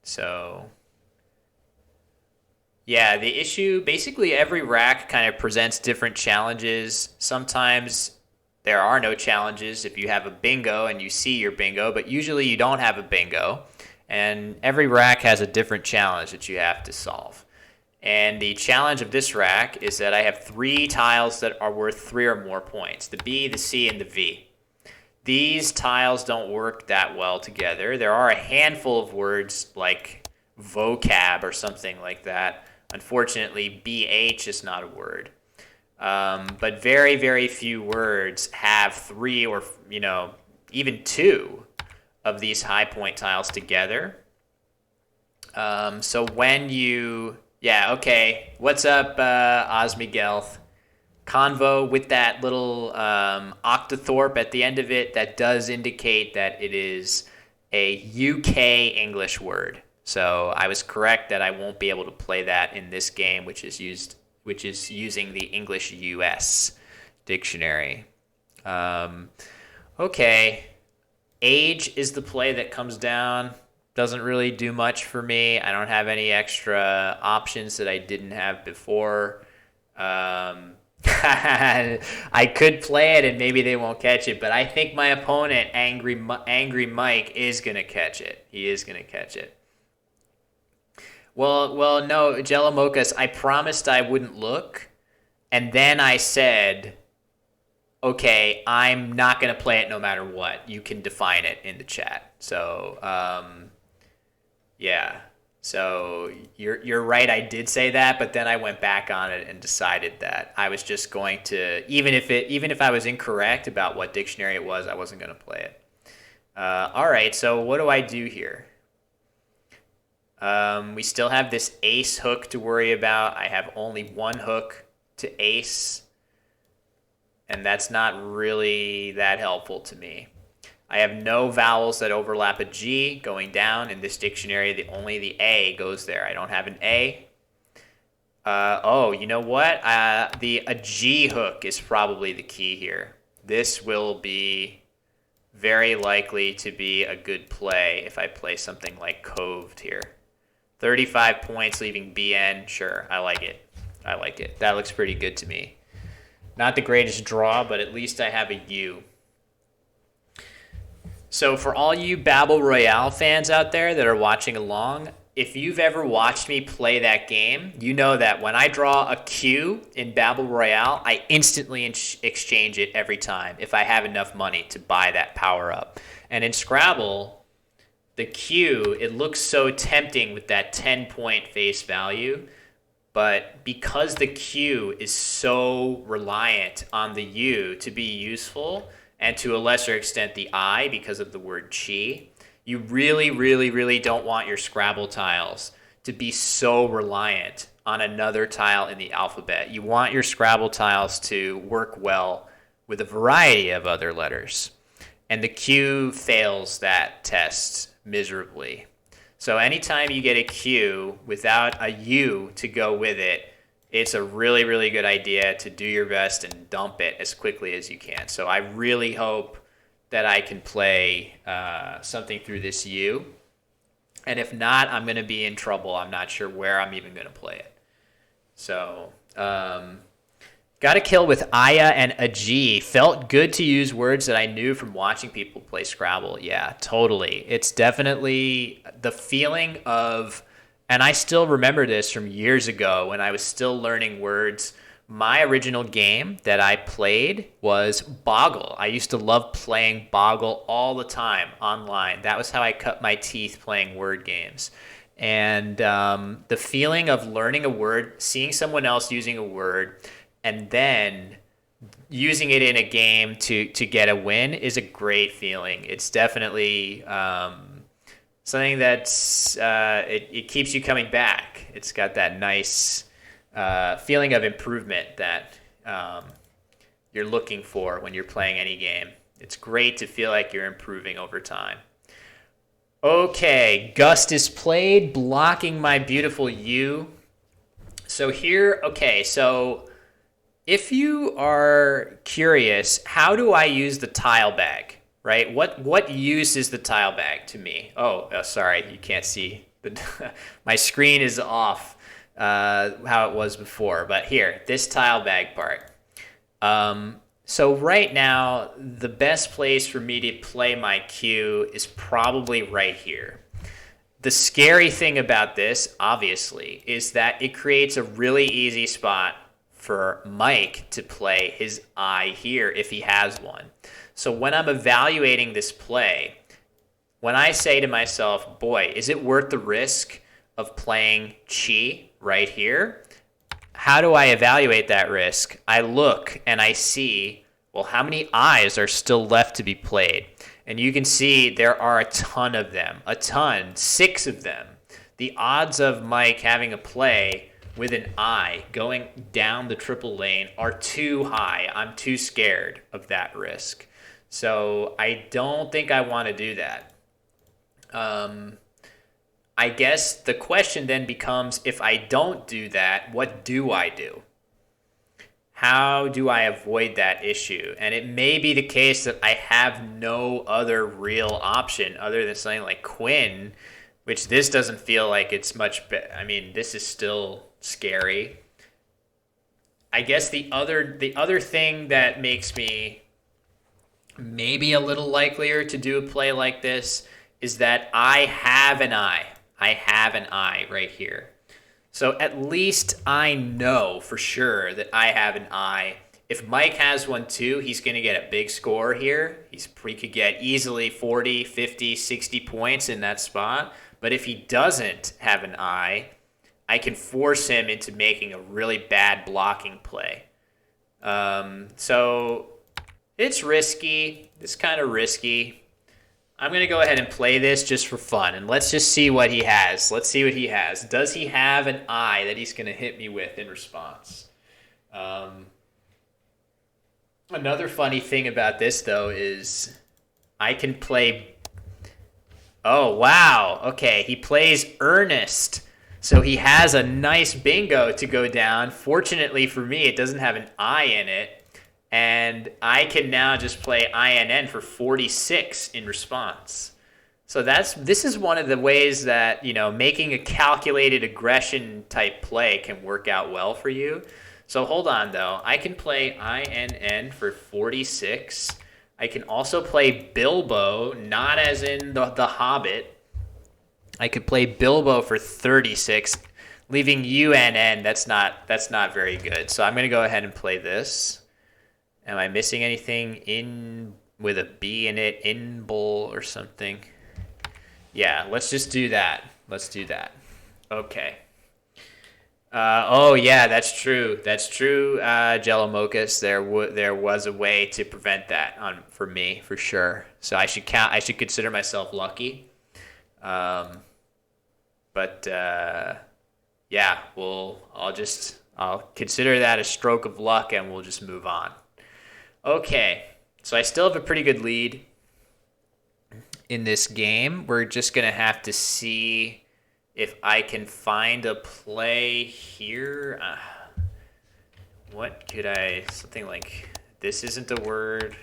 So, yeah, the issue, basically every rack kind of presents different challenges. Sometimes there are no challenges if you have a bingo and you see your bingo, but usually you don't have a bingo. And every rack has a different challenge that you have to solve. And the challenge of this rack is that I have 3 tiles that are worth 3 or more points, the B, the C, and the V. These tiles don't work that well together. There are a handful of words like vocab or something like that. Unfortunately, BH is not a word. But very, very few words have 3 or, even 2 of these high point tiles together. So when what's up, Osmigelth? Convo with that little octothorpe at the end of it, that does indicate that it is a UK English word. So I was correct that I won't be able to play that in this game, which is using the English US dictionary. Okay. Age is the play that comes down. Doesn't really do much for me. I don't have any extra options that I didn't have before. I could play it and maybe they won't catch it, but I think my opponent, Angry Mike, is gonna catch it. He is gonna catch it. Well, no, Jello Mochas, I promised I wouldn't look, and then I said, okay, I'm not gonna play it no matter what. You can define it in the chat. So, yeah. So you're right. I did say that, but then I went back on it and decided that I was just going to, even if I was incorrect about what dictionary it was, I wasn't going to play it. All right. So what do I do here? We still have this ace hook to worry about. I have only one hook to ace, and that's not really that helpful to me. I have no vowels that overlap a G going down in this dictionary. Only the A goes there. I don't have an A. Oh, you know what? A G hook is probably the key here. This will be very likely to be a good play if I play something like coved here. 35 points leaving BN. Sure, I like it. I like it. That looks pretty good to me. Not the greatest draw, but at least I have a U. So for all you Babel Royale fans out there that are watching along, if you've ever watched me play that game, you know that when I draw a Q in Babel Royale, I instantly exchange it every time if I have enough money to buy that power up. And in Scrabble, the Q, it looks so tempting with that 10-point face value, but because the Q is so reliant on the U to be useful, and to a lesser extent the I because of the word chi, you really, really, really don't want your Scrabble tiles to be so reliant on another tile in the alphabet. You want your Scrabble tiles to work well with a variety of other letters. And the Q fails that test miserably. So anytime you get a Q without a U to go with it, it's a really, really good idea to do your best and dump it as quickly as you can. So I really hope that I can play something through this U. And if not, I'm going to be in trouble. I'm not sure where I'm even going to play it. So got a kill with Aya and a G. Felt good to use words that I knew from watching people play Scrabble. Yeah, totally. It's definitely the feeling of... And I still remember this from years ago when I was still learning words. My original game that I played was Boggle. I used to love playing Boggle all the time online. That was how I cut my teeth playing word games. And the feeling of learning a word, seeing someone else using a word, and then using it in a game to get a win is a great feeling. It's definitely... something that's it keeps you coming back. It's got that nice feeling of improvement that you're looking for when you're playing any game. It's great to feel like you're improving over time. Okay, Gust is played, blocking my beautiful U. So here, okay, so if you are curious, how do I use the tile bag? Right? What use is the tile bag to me? Oh, sorry, you can't see. My screen is off how it was before. But here, this tile bag part. So right now, the best place for me to play my Q is probably right here. The scary thing about this, obviously, is that it creates a really easy spot for Mike to play his I here if he has one. So when I'm evaluating this play, when I say to myself, boy, is it worth the risk of playing Chi right here? How do I evaluate that risk? I look and I see, well, how many I's are still left to be played? And you can see there are a ton of them, 6 of them. The odds of Mike having a play with an I going down the triple lane are too high. I'm too scared of that risk. So I don't think I want to do that. I guess the question then becomes, if I don't do that, what do I do? How do I avoid that issue? And it may be the case that I have no other real option other than something like Quinn, which this doesn't feel like it's much better. I mean, this is still scary. I guess the other thing that makes me maybe a little likelier to do a play like this is that I have an eye. I have an eye right here. So at least I know for sure that I have an eye. If Mike has one too, he's going to get a big score here. He could get easily 40, 50, 60 points in that spot. But if he doesn't have an eye, I can force him into making a really bad blocking play. So it's risky. It's kind of risky. I'm going to go ahead and play this just for fun, and let's just see what he has. Let's see what he has. Does he have an eye that he's going to hit me with in response? Another funny thing about this, though, is I can play... Oh, wow. Okay, he plays Ernest. So he has a nice bingo to go down. Fortunately for me, it doesn't have an I in it. And I can now just play INN for 46 in response. So this is one of the ways that, making a calculated aggression type play can work out well for you. So hold on, though. I can play INN for 46. I can also play Bilbo, not as in the Hobbit. I could play Bilbo for 36, leaving UNN. That's not very good. So I'm going to go ahead and play this. Am I missing anything in with a B in it? In bull or something? Yeah, let's just do that. Let's do that. Okay. Oh yeah, that's true. That's true. Jello Mochas. There was a way to prevent that for me for sure. So I should consider myself lucky. But yeah, I'll consider that a stroke of luck, and we'll just move on. Okay, so I still have a pretty good lead in this game. We're just gonna have to see if I can find a play here. What could something like, this isn't a word.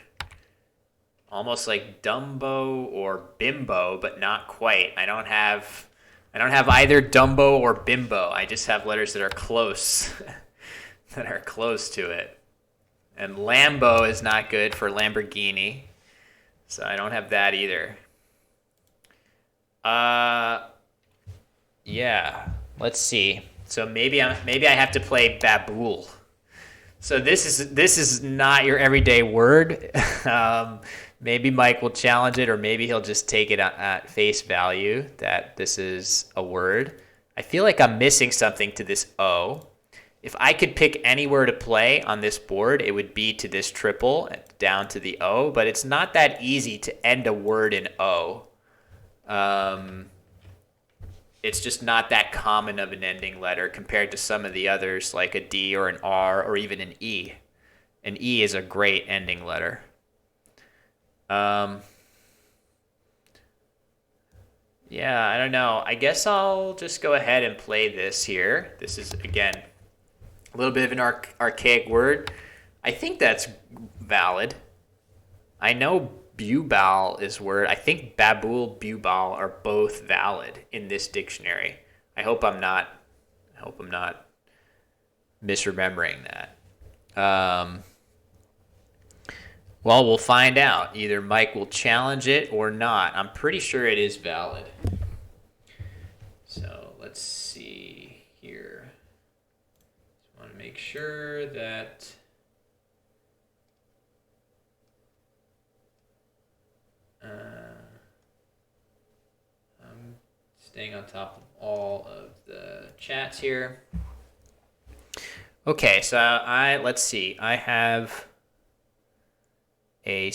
Almost like Dumbo or Bimbo, but not quite. I don't have either Dumbo or Bimbo. I just have letters that are close, that are close to it. And Lambo is not good for Lamborghini, so I don't have that either. Yeah, let's see. So maybe I have to play Babool. So this is not your everyday word. Maybe Mike will challenge it, or maybe he'll just take it at face value that this is a word. I feel like I'm missing something to this O. If I could pick anywhere to play on this board, it would be to this triple down to the O, but it's not that easy to end a word in O. It's just not that common of an ending letter compared to some of the others, like a D or an R or even an E. An E is a great ending letter. Yeah, I don't know. I guess I'll just go ahead and play this here. This is, again, a little bit of an archaic word. I think that's valid. I know Bubal is word. I think Babool, Bubal are both valid in this dictionary. I hope I'm not misremembering that. Well, we'll find out. Either Mike will challenge it or not. I'm pretty sure it is valid. So let's see here. Just want to make sure that I'm staying on top of all of the chats here. Okay, so let's see. I have a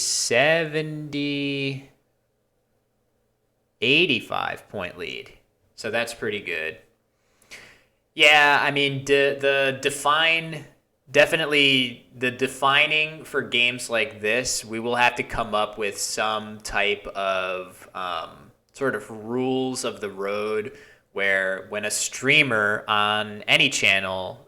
85 point lead. So that's pretty good. Yeah, I mean, defining for games like this, we will have to come up with some type of sort of rules of the road where when a streamer on any channel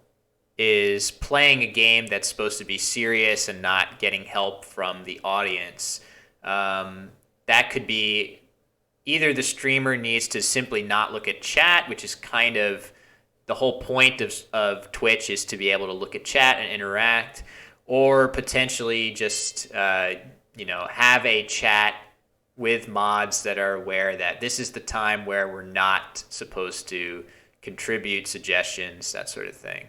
is playing a game that's supposed to be serious and not getting help from the audience, that could be either the streamer needs to simply not look at chat, which is kind of the whole point of Twitch is to be able to look at chat and interact, or potentially just have a chat with mods that are aware that this is the time where we're not supposed to contribute suggestions, that sort of thing.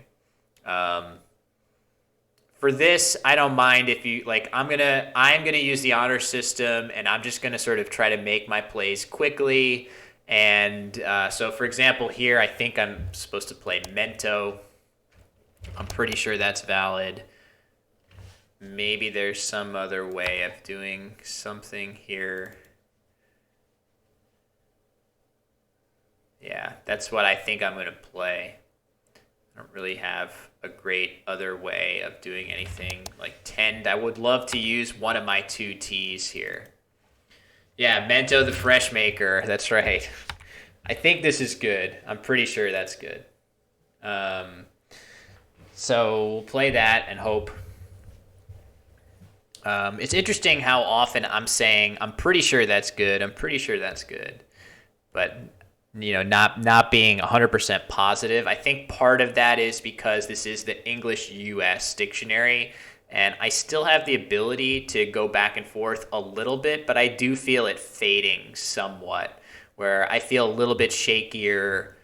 For this, I don't mind if you like. I'm gonna use the honor system, and I'm just gonna sort of try to make my plays quickly. And so, for example, here I think I'm supposed to play Mento. I'm pretty sure that's valid. Maybe there's some other way of doing something here. Yeah, that's what I think I'm gonna play. I don't really have a great other way of doing anything like 10. I would love to use one of my 2 T's here. Yeah, Mento the Fresh Maker. That's right. I think this is good. I'm pretty sure that's good. So we'll play that and hope. It's interesting how often I'm saying, I'm pretty sure that's good. I'm pretty sure that's good. But not being 100% positive. I think part of that is because this is the English US dictionary, and I still have the ability to go back and forth a little bit, but I do feel it fading somewhat, where I feel a little bit shakier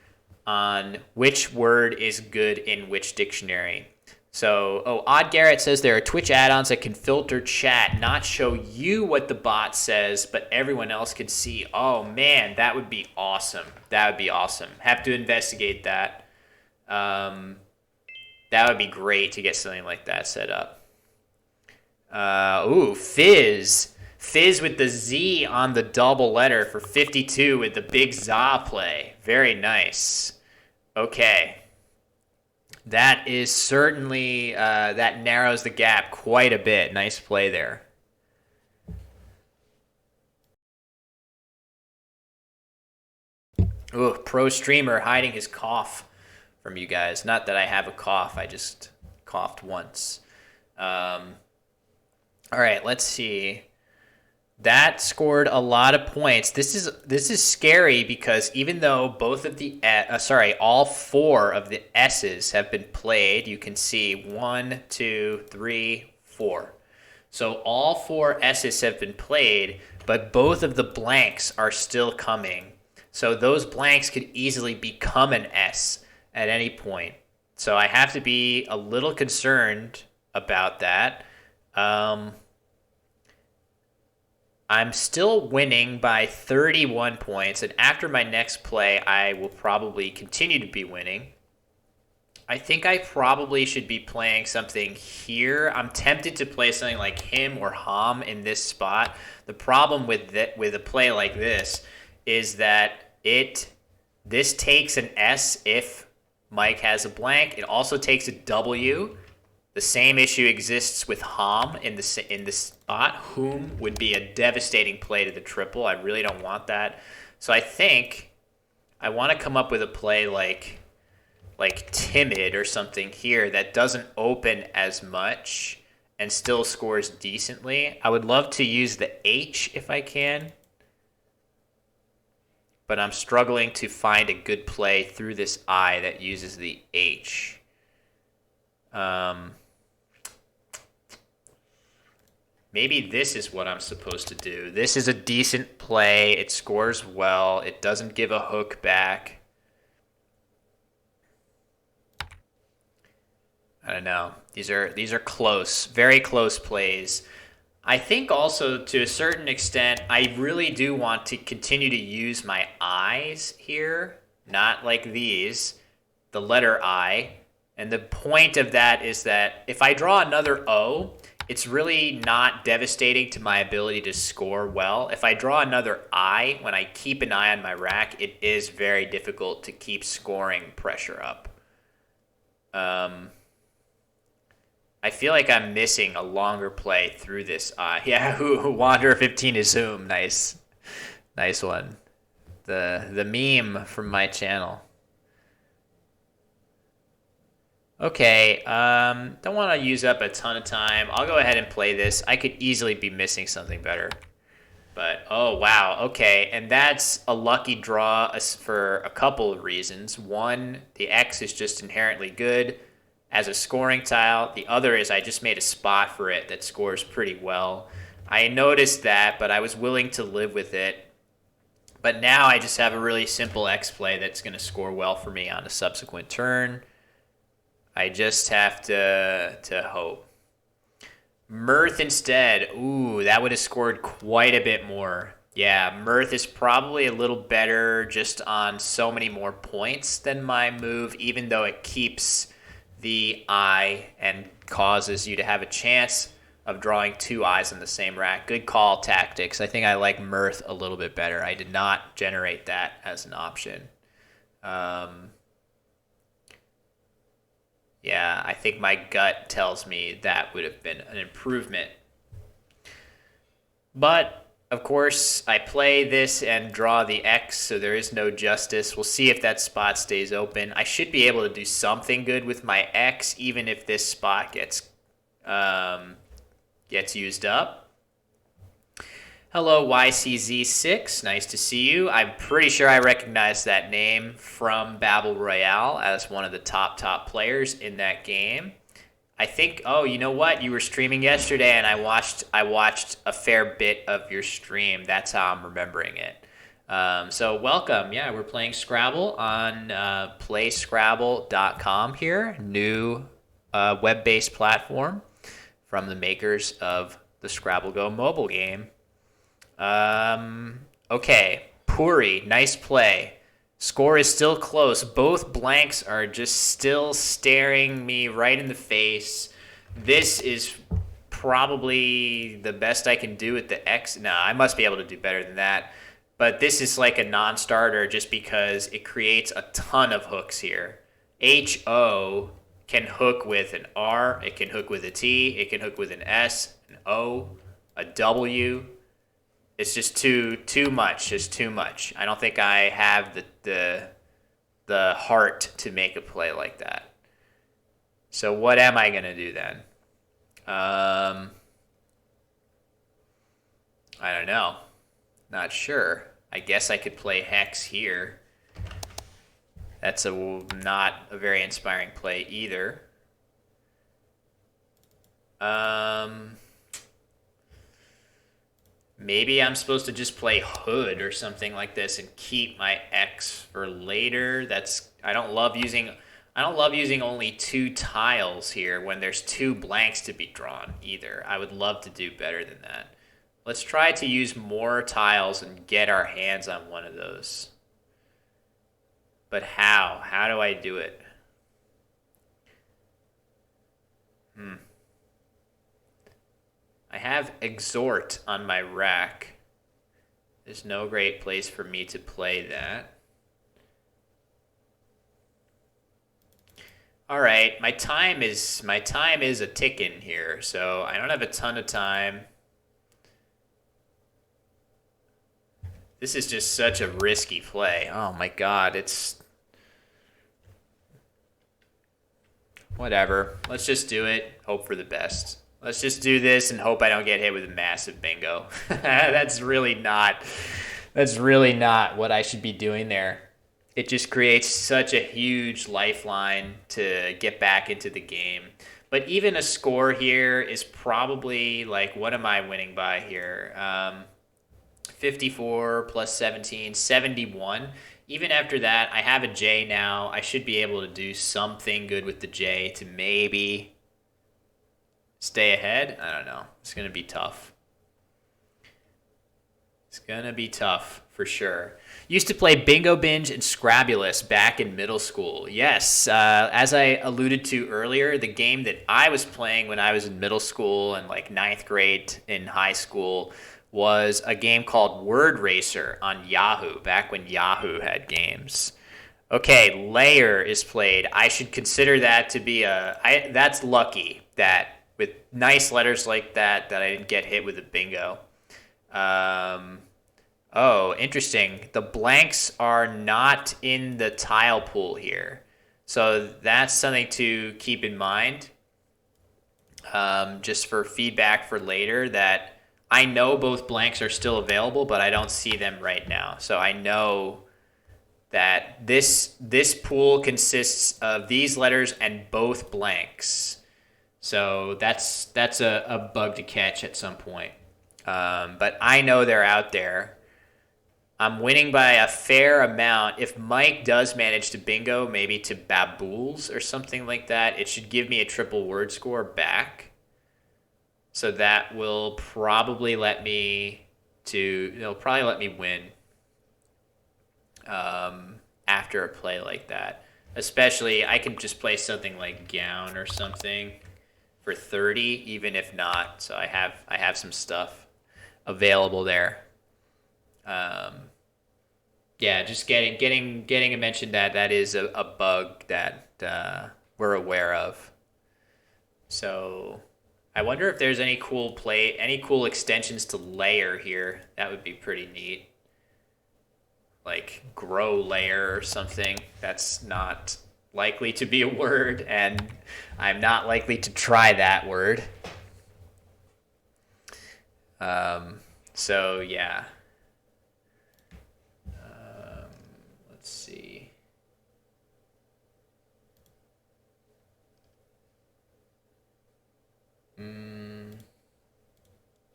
on which word is good in which dictionary. So, Odd Garrett says there are Twitch add-ons that can filter chat, not show you what the bot says, but everyone else can see. Oh, man, that would be awesome. That would be awesome. Have to investigate that. That would be great to get something like that set up. Fizz. Fizz with the Z on the double letter for 52 with the big za play. Very nice. Okay. That is certainly, that narrows the gap quite a bit. Nice play there. Ooh, pro streamer hiding his cough from you guys. Not that I have a cough. I just coughed once. All right, let's see. That scored a lot of points. This is scary because even though both of the all 4 of the S's have been played, you can see 1, 2, 3, 4. So all 4 S's have been played, but both of the blanks are still coming. So those blanks could easily become an S at any point. So I have to be a little concerned about that. I'm still winning by 31 points, and after my next play, I will probably continue to be winning. I think I probably should be playing something here. I'm tempted to play something like him or Ham in this spot. The problem with a play like this is that this takes an S if Mike has a blank. It also takes a W. The same issue exists with Ham in the spot. Whom would be a devastating play to the triple. I really don't want that. So I think I want to come up with a play like Timid or something here that doesn't open as much and still scores decently. I would love to use the H if I can, but I'm struggling to find a good play through this I that uses the H. Maybe this is what I'm supposed to do. This is a decent play. It scores well. It doesn't give a hook back. I don't know. These are close, very close plays. I think also to a certain extent, I really do want to continue to use my I's here, not like these, the letter I. And the point of that is that if I draw another O, it's really not devastating to my ability to score well. If I draw another I, when I keep an eye on my rack, it is very difficult to keep scoring pressure up. I feel like I'm missing a longer play through this I. Yeah, Wanderer 15 is Zoom. Nice one. The meme from my channel. Okay, don't want to use up a ton of time. I'll go ahead and play this. I could easily be missing something better. But, oh, wow. Okay. And that's a lucky draw for a couple of reasons. One, the X is just inherently good as a scoring tile. The other is I just made a spot for it that scores pretty well. I noticed that, but I was willing to live with it. But now I just have a really simple X play that's going to score well for me on a subsequent turn. I just have to hope. Mirth instead. Ooh, that would have scored quite a bit more. Yeah, Mirth is probably a little better just on so many more points than my move, even though it keeps the eye and causes you to have a chance of drawing two eyes in the same rack. Good call, tactics. I think I like Mirth a little bit better. I did not generate that as an option. Yeah, I think my gut tells me that would have been an improvement. But, of course, I play this and draw the X, so there is no justice. We'll see if that spot stays open. I should be able to do something good with my X, even if this spot gets used up. Hello, YCZ6. Nice to see you. I'm pretty sure I recognize that name from Battle Royale as one of the top players in that game. I think, oh, you know what? You were streaming yesterday, and I watched a fair bit of your stream. That's how I'm remembering it. So welcome. Yeah, we're playing Scrabble on PlayScrabble.com here. New web-based platform from the makers of the Scrabble Go mobile game. Okay, Puri, nice play. Score is still close. Both blanks are just still staring me right in the face. This is probably the best I can do with the X. No, I must be able to do better than that. But this is like a non-starter just because it creates a ton of hooks here. HO can hook with an R, it can hook with a T, it can hook with an S, an O, a W. It's just too much. Just too much. I don't think I have the heart to make a play like that. So what am I gonna do then? I don't know. Not sure. I guess I could play Hex here. That's not a very inspiring play either. Maybe I'm supposed to just play Hood or something like this and keep my X for later. I don't love using only two tiles here when there's two blanks to be drawn either. I would love to do better than that. Let's try to use more tiles and get our hands on one of those. But how? How do I do it? I have Exhort on my rack. There's no great place for me to play that. All right, my time is a ticking here, so I don't have a ton of time. This is just such a risky play. Oh my God, it's whatever. Let's just do it. Hope for the best. Let's just do this and hope I don't get hit with a massive bingo. That's really not what I should be doing there. It just creates such a huge lifeline to get back into the game. But even a score here is probably like, what am I winning by here? 54 plus 17, 71. Even after that, I have a J now. I should be able to do something good with the J to maybe stay ahead. I don't know. It's going to be tough. It's going to be tough for sure. Used to play Bingo Binge and Scrabulous back in middle school. Yes, as I alluded to earlier, the game that I was playing when I was in middle school and like ninth grade in high school was a game called Word Racer on Yahoo, back when Yahoo had games. Okay, Layer is played. I should consider that to be that's lucky that with nice letters like that I didn't get hit with a bingo. Oh, interesting. The blanks are not in the tile pool here. So that's something to keep in mind. Just for feedback for later, that I know both blanks are still available, but I don't see them right now. So I know that this pool consists of these letters and both blanks. So that's a bug to catch at some point. But I know they're out there. I'm winning by a fair amount. If Mike does manage to bingo, maybe to babools or something like that, it should give me a triple word score back. So that will probably let me win after a play like that. Especially, I can just play something like gown or something for 30, even if not. So I have some stuff available there. Yeah, just getting a mention that is a bug that we're aware of. So I wonder if there's any cool extensions to layer here. That would be pretty neat. Like grow layer or something. That's not likely to be a word, and I'm not likely to try that word. So yeah. Let's see.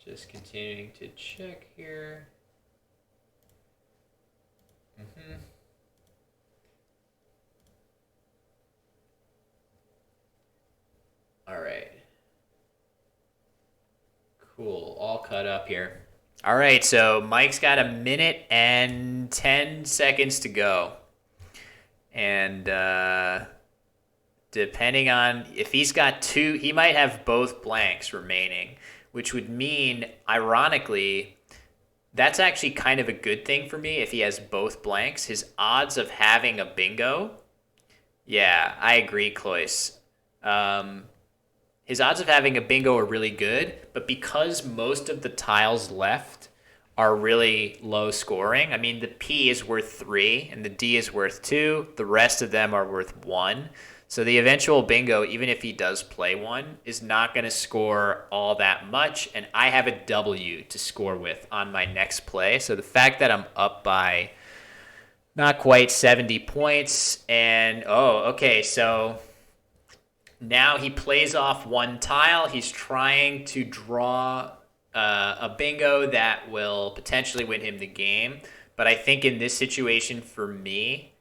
Just continuing to check here. All right. Cool. All cut up here. All right, so Mike's got a minute and 10 seconds to go. And depending on if he's got two, he might have both blanks remaining, which would mean, ironically, that's actually kind of a good thing for me if he has both blanks. His odds of having a bingo, yeah, I agree, Cloyce. His odds of having a bingo are really good, but because most of the tiles left are really low scoring, I mean, the P is worth 3 and the D is worth 2. The rest of them are worth 1. So the eventual bingo, even if he does play one, is not going to score all that much, and I have a W to score with on my next play. So the fact that I'm up by not quite 70 points, and okay, so now he plays off one tile. He's trying to draw a bingo that will potentially win him the game. But I think in this situation for me,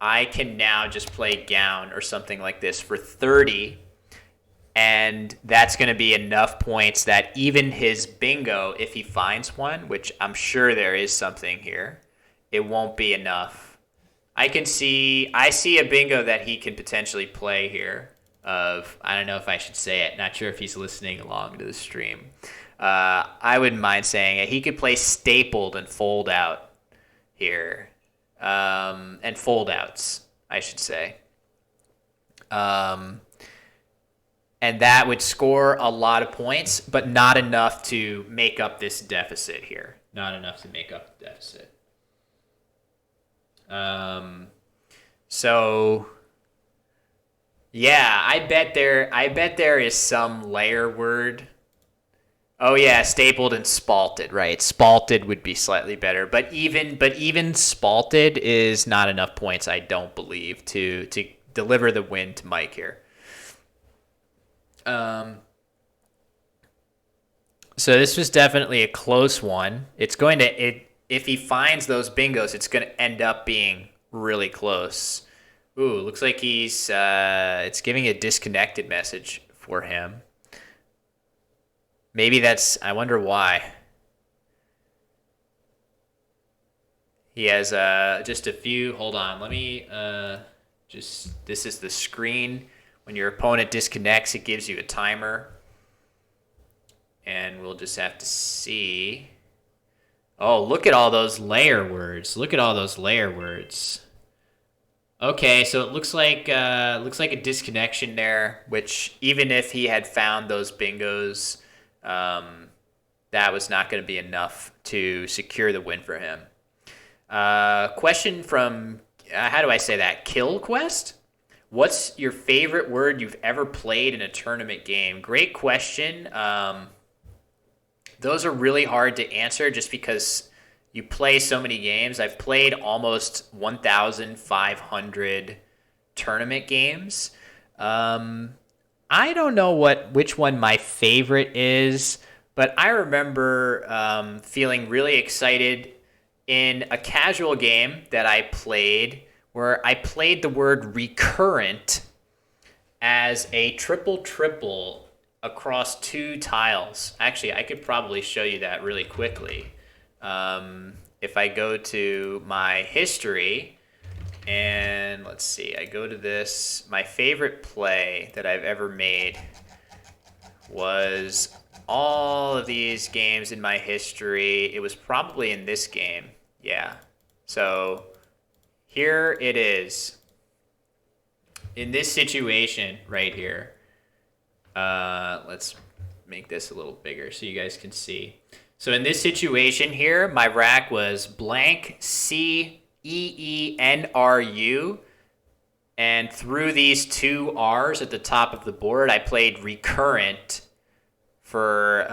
I can now just play gown or something like this for 30. And that's going to be enough points that even his bingo, if he finds one, which I'm sure there is something here, it won't be enough. I see a bingo that he can potentially play here. I don't know if I should say it. Not sure if he's listening along to the stream. I wouldn't mind saying it. He could play stapled and fold out here. And fold outs, I should say. And that would score a lot of points, but not enough to make up this deficit here. Not enough to make up the deficit. So yeah, I bet there is some layer word. Oh yeah, stapled and spalted, right? Spalted would be slightly better, but even spalted is not enough points, I don't believe, to deliver the win to Mike here. So this was definitely a close one. If he finds those bingos, it's going to end up being really close. Ooh, looks like it's giving a disconnected message for him. Maybe I wonder why. He has just a few, hold on, let me this is the screen. When your opponent disconnects, it gives you a timer. And we'll just have to see. Oh, look at all those layer words. Okay, so it looks like a disconnection there, which even if he had found those bingos, that was not going to be enough to secure the win for him. Question from, how do I say that? Kill Quest? What's your favorite word you've ever played in a tournament game? Great question. Those are really hard to answer just because you play so many games. I've played almost 1,500 tournament games. I don't know which one my favorite is, but I remember feeling really excited in a casual game that I played where I played the word recurrent as a triple triple across 2 tiles. Actually, I could probably show you that really quickly. If I go to my history and let's see, I go to this, my favorite play that I've ever made was all of these games in my history. It was probably in this game. Yeah. So here it is. In this situation right here, let's make this a little bigger so you guys can see. So in this situation here, my rack was blank CEENRU, and through these 2 R's at the top of the board, I played recurrent for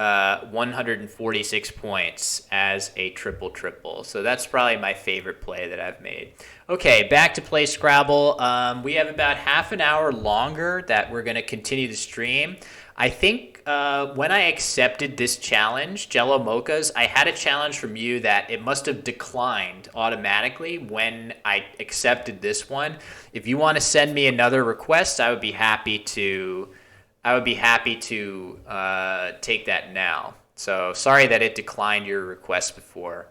146 points as a triple triple. So that's probably my favorite play that I've made. Okay, back to Play Scrabble. We have about half an hour longer that we're going to continue to stream. I think when I accepted this challenge, Jello Mochas, I had a challenge from you that it must have declined automatically when I accepted this one. If you want to send me another request, I would be happy to take that now. So sorry that it declined your request before.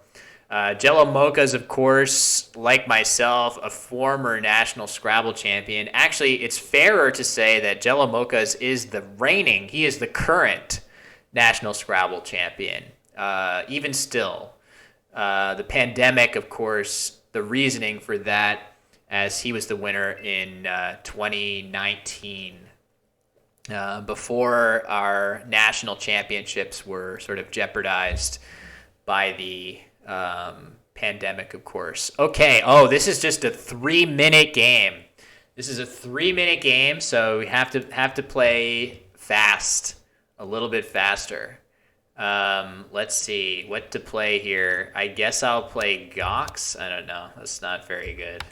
Jello Mochas, of course, like myself, a former national Scrabble champion. Actually, it's fairer to say that Jello Mochas is he is the current national Scrabble champion. Even still, the pandemic, of course, the reasoning for that, as he was the winner in 2019. Before our national championships were sort of jeopardized by the pandemic, of course. Okay. Oh, this is just a 3-minute game. This is a 3-minute game, so we have to play fast, a little bit faster. Let's see what to play here. I guess I'll play Gox. I don't know. That's not very good.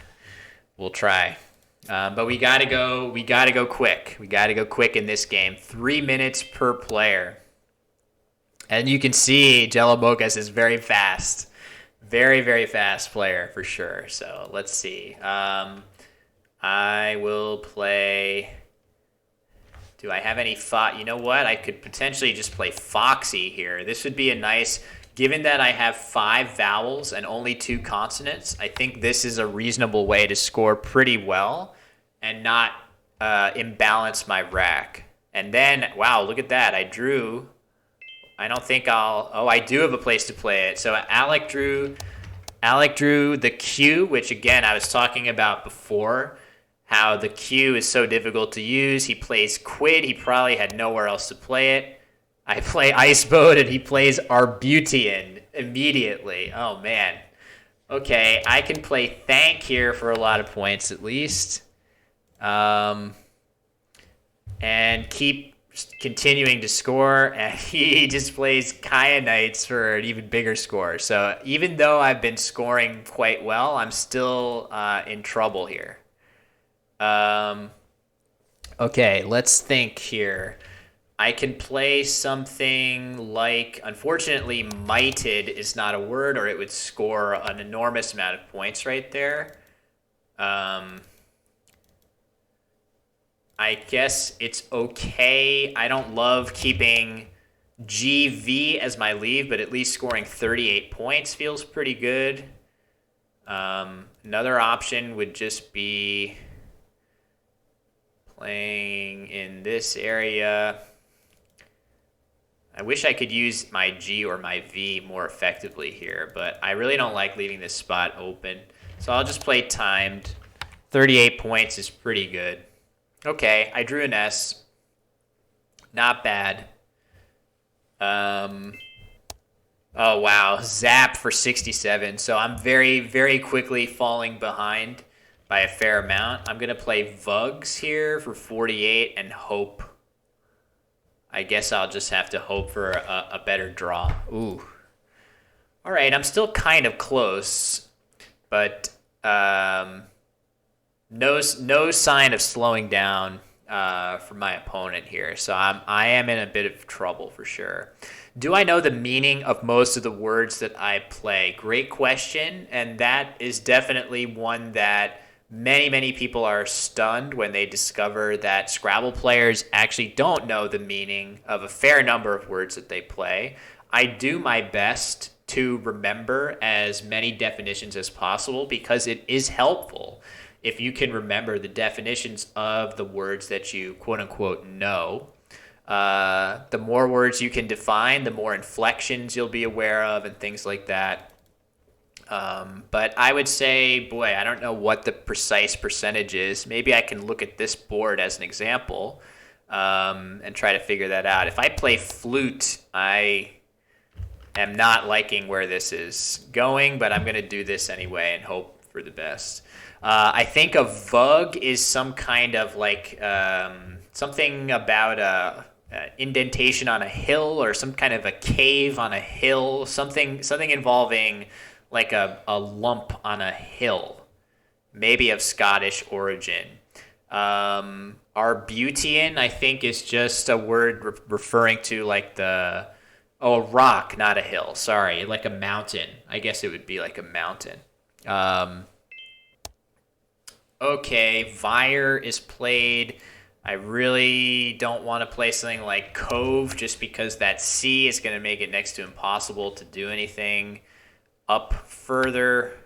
We'll try. But we gotta go quick. We gotta go quick in this game. 3 minutes per player. And you can see Jello Mochas is very fast. Very, very fast player for sure. So let's see. I will play. Do I have any You know what? I could potentially just play Foxy here. This would be a nice. Given that I have 5 vowels and only 2 consonants, I think this is a reasonable way to score pretty well and not imbalance my rack. And then, wow, look at that. I do have a place to play it. So Alec drew the Q, which again, I was talking about before, how the Q is so difficult to use. He plays Quid. He probably had nowhere else to play it. I play Iceboat, and he plays Arbutian immediately. Oh, man. Okay, I can play Thank here for a lot of points at least. And keep continuing to score. And he just plays Kyanites for an even bigger score. So even though I've been scoring quite well, I'm still in trouble here. Okay, let's think here. I can play something like, unfortunately, mighted is not a word, or it would score an enormous amount of points right there. I guess it's okay. I don't love keeping GV as my lead, but at least scoring 38 points feels pretty good. Another option would just be playing in this area. I wish I could use my G or my V more effectively here, but I really don't like leaving this spot open. So I'll just play timed. 38 points is pretty good. Okay, I drew an S. Not bad. Oh, wow. Zap for 67. So I'm very, very quickly falling behind by a fair amount. I'm going to play Vugs here for 48 and hope. I guess I'll just have to hope for a better draw. Ooh. All right, I'm still kind of close, but no sign of slowing down for my opponent here. So I am in a bit of trouble for sure. Do I know the meaning of most of the words that I play? Great question, and that is definitely one that many people are stunned when they discover that Scrabble players actually don't know the meaning of a fair number of words that they play. I do my best to remember as many definitions as possible because it is helpful if you can remember the definitions of the words that you quote unquote know. The more words you can define, the more inflections you'll be aware of and things like that. But I would say, boy, I don't know what the precise percentage is. Maybe I can look at this board as an example and try to figure that out. If I play flute, I am not liking where this is going, but I'm going to do this anyway and hope for the best. I think a vug is some kind of like something about a indentation on a hill or some kind of a cave on a hill, something involving like a lump on a hill, maybe of Scottish origin. Arbutian, I think, is just a word referring to like a rock, not a hill. Sorry, like a mountain. I guess it would be like a mountain. Okay, Vire is played. I really don't want to play something like Cove just because that C is going to make it next to impossible to do anything up further.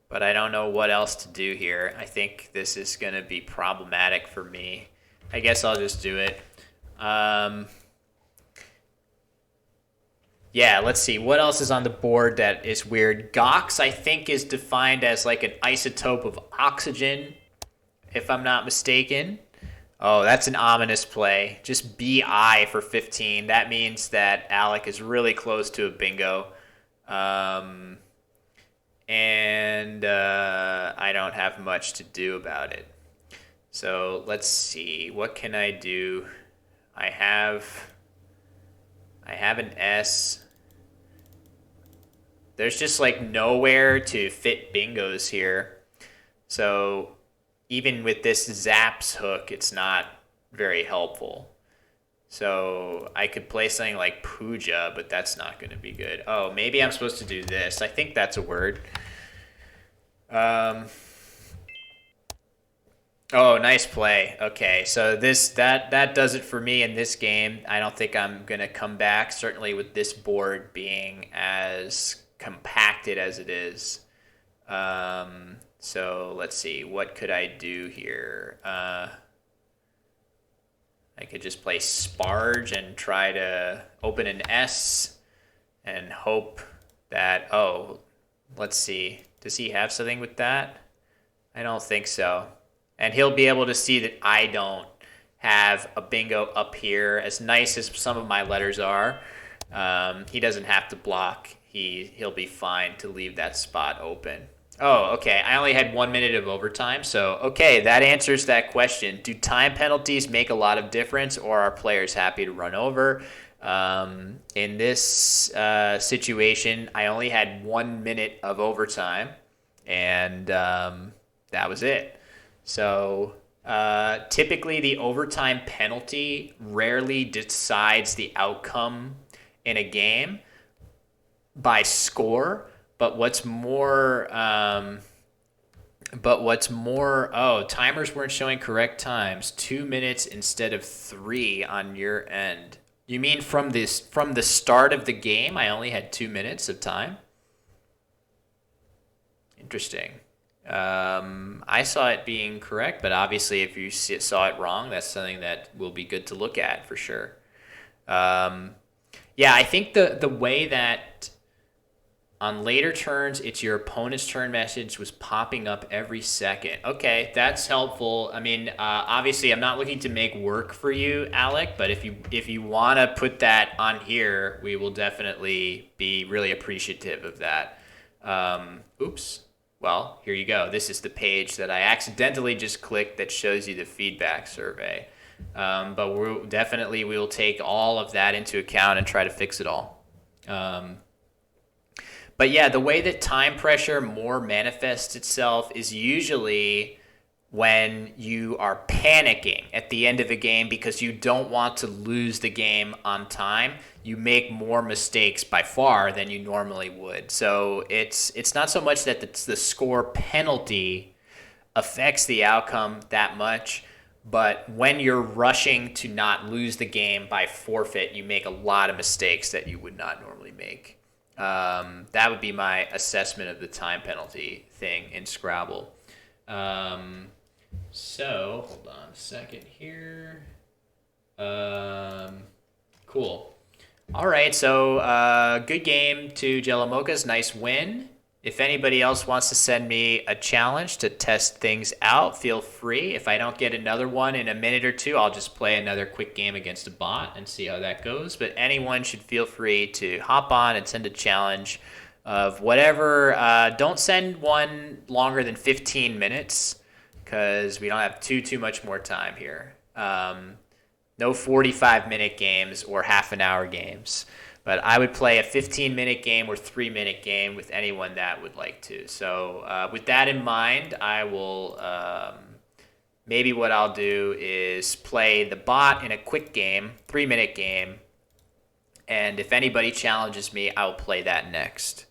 But I don't know what else to do here. I think this is going to be problematic for me. I guess I'll just do it. Yeah, let's see. What else is on the board that is weird? Gox, I think, is defined as like an isotope of oxygen, if I'm not mistaken. Oh, that's an ominous play. Just BI for 15. That means that Alec is really close to a bingo. And I don't have much to do about it. So let's see. What can I do? I have an S. There's just like nowhere to fit bingos here. So even with this Zaps hook, it's not very helpful. So I could play something like Puja, but that's not going to be good. Oh, maybe I'm supposed to do this. I think that's a word. Oh, nice play. Okay, so that does it for me in this game. I don't think I'm gonna come back. Certainly with this board being as compacted as it is. So let's see. What could I do here? I could just play Sparge and try to open an S and hope that. Oh, let's see. Does he have something with that? I don't think so. And he'll be able to see that I don't have a bingo up here. As nice as some of my letters are, he doesn't have to block. He'll be fine to leave that spot open. Oh, okay. I only had 1 minute of overtime. So, okay, that answers that question. Do time penalties make a lot of difference, or are players happy to run over? In this situation, I only had 1 minute of overtime, and that was it. So typically the overtime penalty rarely decides the outcome in a game by score, but what's more, timers weren't showing correct times. 2 minutes instead of 3 on your end. You mean from the start of the game, I only had 2 minutes of time? Interesting. I saw it being correct, but obviously if you saw it wrong, that's something that will be good to look at for sure. Yeah, I think the way that on later turns, it's your opponent's turn message was popping up every second. Okay, that's helpful. I mean, obviously I'm not looking to make work for you, Alec, but if you want to put that on here, we will definitely be really appreciative of that. Oops. Well, here you go. This is the page that I accidentally just clicked that shows you the feedback survey. But we will take all of that into account and try to fix it all. But yeah, the way that time pressure more manifests itself is usually when you are panicking at the end of a game because you don't want to lose the game on time. You make more mistakes by far than you normally would. So it's not so much that the score penalty affects the outcome that much, but when you're rushing to not lose the game by forfeit, you make a lot of mistakes that you would not normally make. That would be my assessment of the time penalty thing in Scrabble. So hold on a second here. Cool. All right, so good game to Jello Mocha's. Nice win. If anybody else wants to send me a challenge to test things out, feel free. If I don't get another one in a minute or two, I'll just play another quick game against a bot and see how that goes. But anyone should feel free to hop on and send a challenge of whatever. Don't send one longer than 15 minutes because we don't have too much more time here. No 45-minute games or half an hour games. But I would play a 15-minute game or 3-minute game with anyone that would like to. So with that in mind, I will maybe what I'll do is play the bot in a quick game, 3-minute game. And if anybody challenges me, I will play that next.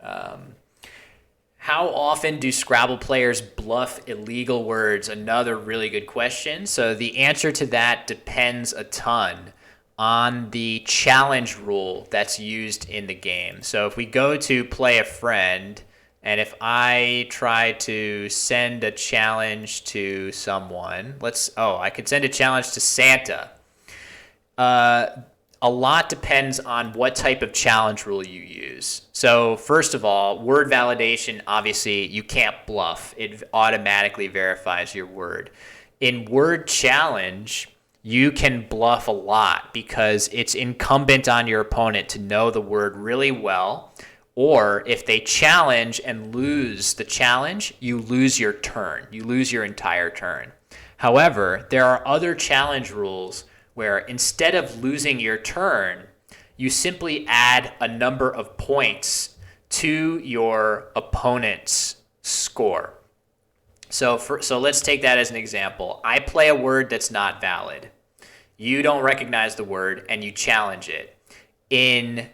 How often do Scrabble players bluff illegal words? Another really good question. So the answer to that depends a ton on the challenge rule that's used in the game. So if we go to play a friend, and if I try to send a challenge to someone, I could send a challenge to Santa. A lot depends on what type of challenge rule you use. So first of all, word validation, obviously you can't bluff. It automatically verifies your word. In word challenge, you can bluff a lot because it's incumbent on your opponent to know the word really well. Or if they challenge and lose the challenge, you lose your turn. You lose your entire turn. However, there are other challenge rules where instead of losing your turn, you simply add a number of points to your opponent's score. So let's take that as an example. I play a word that's not valid. You don't recognize the word and you challenge it. In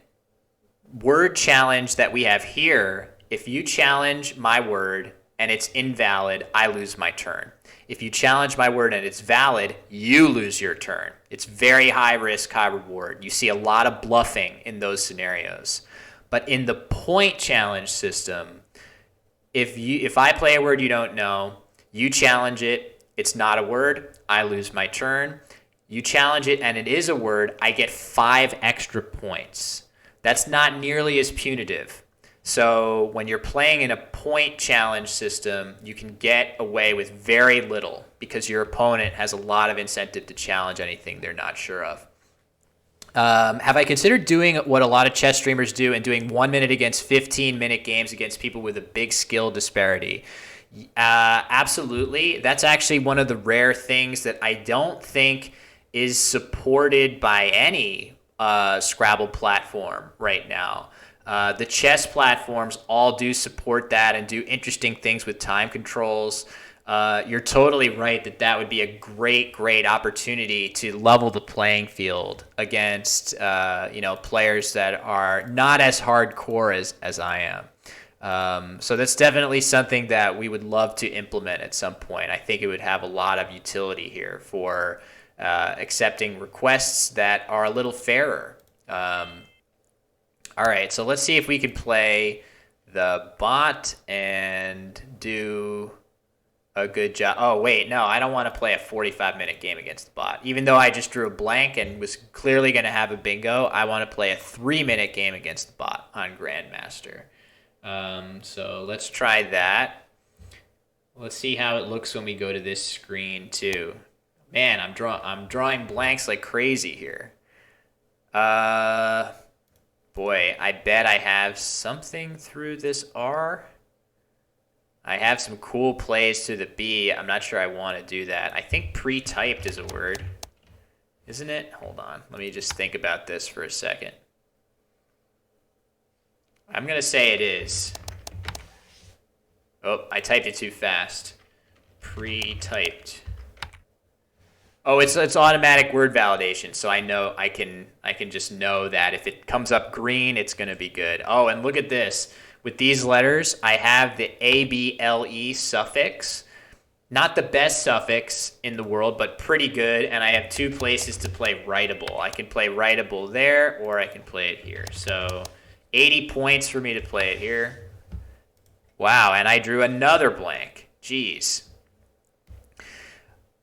word challenge that we have here, if you challenge my word and it's invalid, I lose my turn. If you challenge my word and it's valid, you lose your turn. It's very high risk, high reward. You see a lot of bluffing in those scenarios. But in the point challenge system, if I play a word you don't know, you challenge it, it's not a word, I lose my turn. You challenge it and it is a word, I get 5 extra points. That's not nearly as punitive. So when you're playing in a point challenge system, you can get away with very little because your opponent has a lot of incentive to challenge anything they're not sure of. Have I considered doing what a lot of chess streamers do and doing 1 minute against 15-minute games against people with a big skill disparity? Absolutely. That's actually one of the rare things that I don't think is supported by any Scrabble platform right now. The chess platforms all do support that and do interesting things with time controls. You're totally right that would be a great opportunity to level the playing field against players that are not as hardcore as I am. So that's definitely something that we would love to implement at some point. I think it would have a lot of utility here for accepting requests that are a little fairer. All right, so let's see if we can play the bot and do a good job. Oh, wait, no, I don't want to play a 45-minute game against the bot. Even though I just drew a blank and was clearly going to have a bingo, I want to play a 3-minute game against the bot on Grandmaster. So let's try that. Let's see how it looks when we go to this screen, too. Man, I'm drawing blanks like crazy here. Boy, I bet I have something through this R. I have some cool plays to the B. I'm not sure I want to do that. I think pre-typed is a word. Isn't it? Hold on. Let me just think about this for a second. I'm going to say it is. Oh, I typed it too fast. Pre-typed. Oh, it's automatic word validation, so I know I can just know that if it comes up green, it's going to be good. Oh, and look at this. With these letters, I have the ABLE suffix. Not the best suffix in the world, but pretty good. And I have 2 places to play writable. I can play writable there, or I can play it here. So 80 points for me to play it here. Wow, and I drew another blank. Jeez.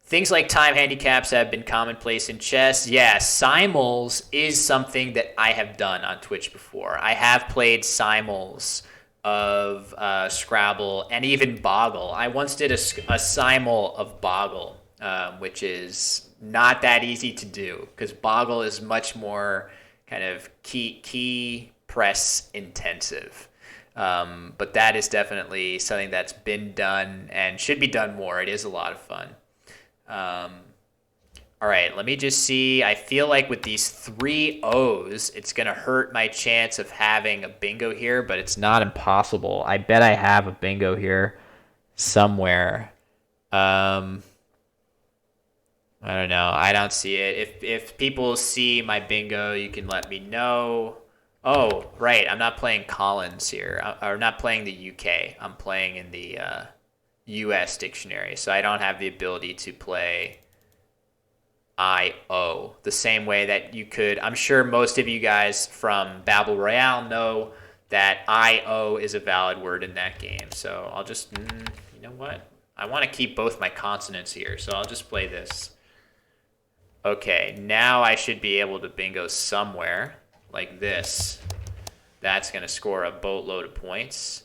Things like time handicaps have been commonplace in chess. Yeah, simuls is something that I have done on Twitch before. I have played simuls of Scrabble and even Boggle. I once did a simul of Boggle, which is not that easy to do because Boggle is much more kind of key press intensive. But that is definitely something that's been done and should be done more. It is a lot of fun. All right, let me just see. I feel like with these 3 O's, it's going to hurt my chance of having a bingo here, but it's not impossible. I bet I have a bingo here somewhere. I don't know. I don't see it. If people see my bingo, you can let me know. Oh, right. I'm not playing Collins here. I'm not playing the UK. I'm playing in the US dictionary. So I don't have the ability to play IO the same way that you could. I'm sure most of you guys from Babel Royale know that IO is a valid word in that game. So I'll just, you know what? I want to keep both my consonants here. So I'll just play this. Okay, now I should be able to bingo somewhere like this. That's going to score a boatload of points.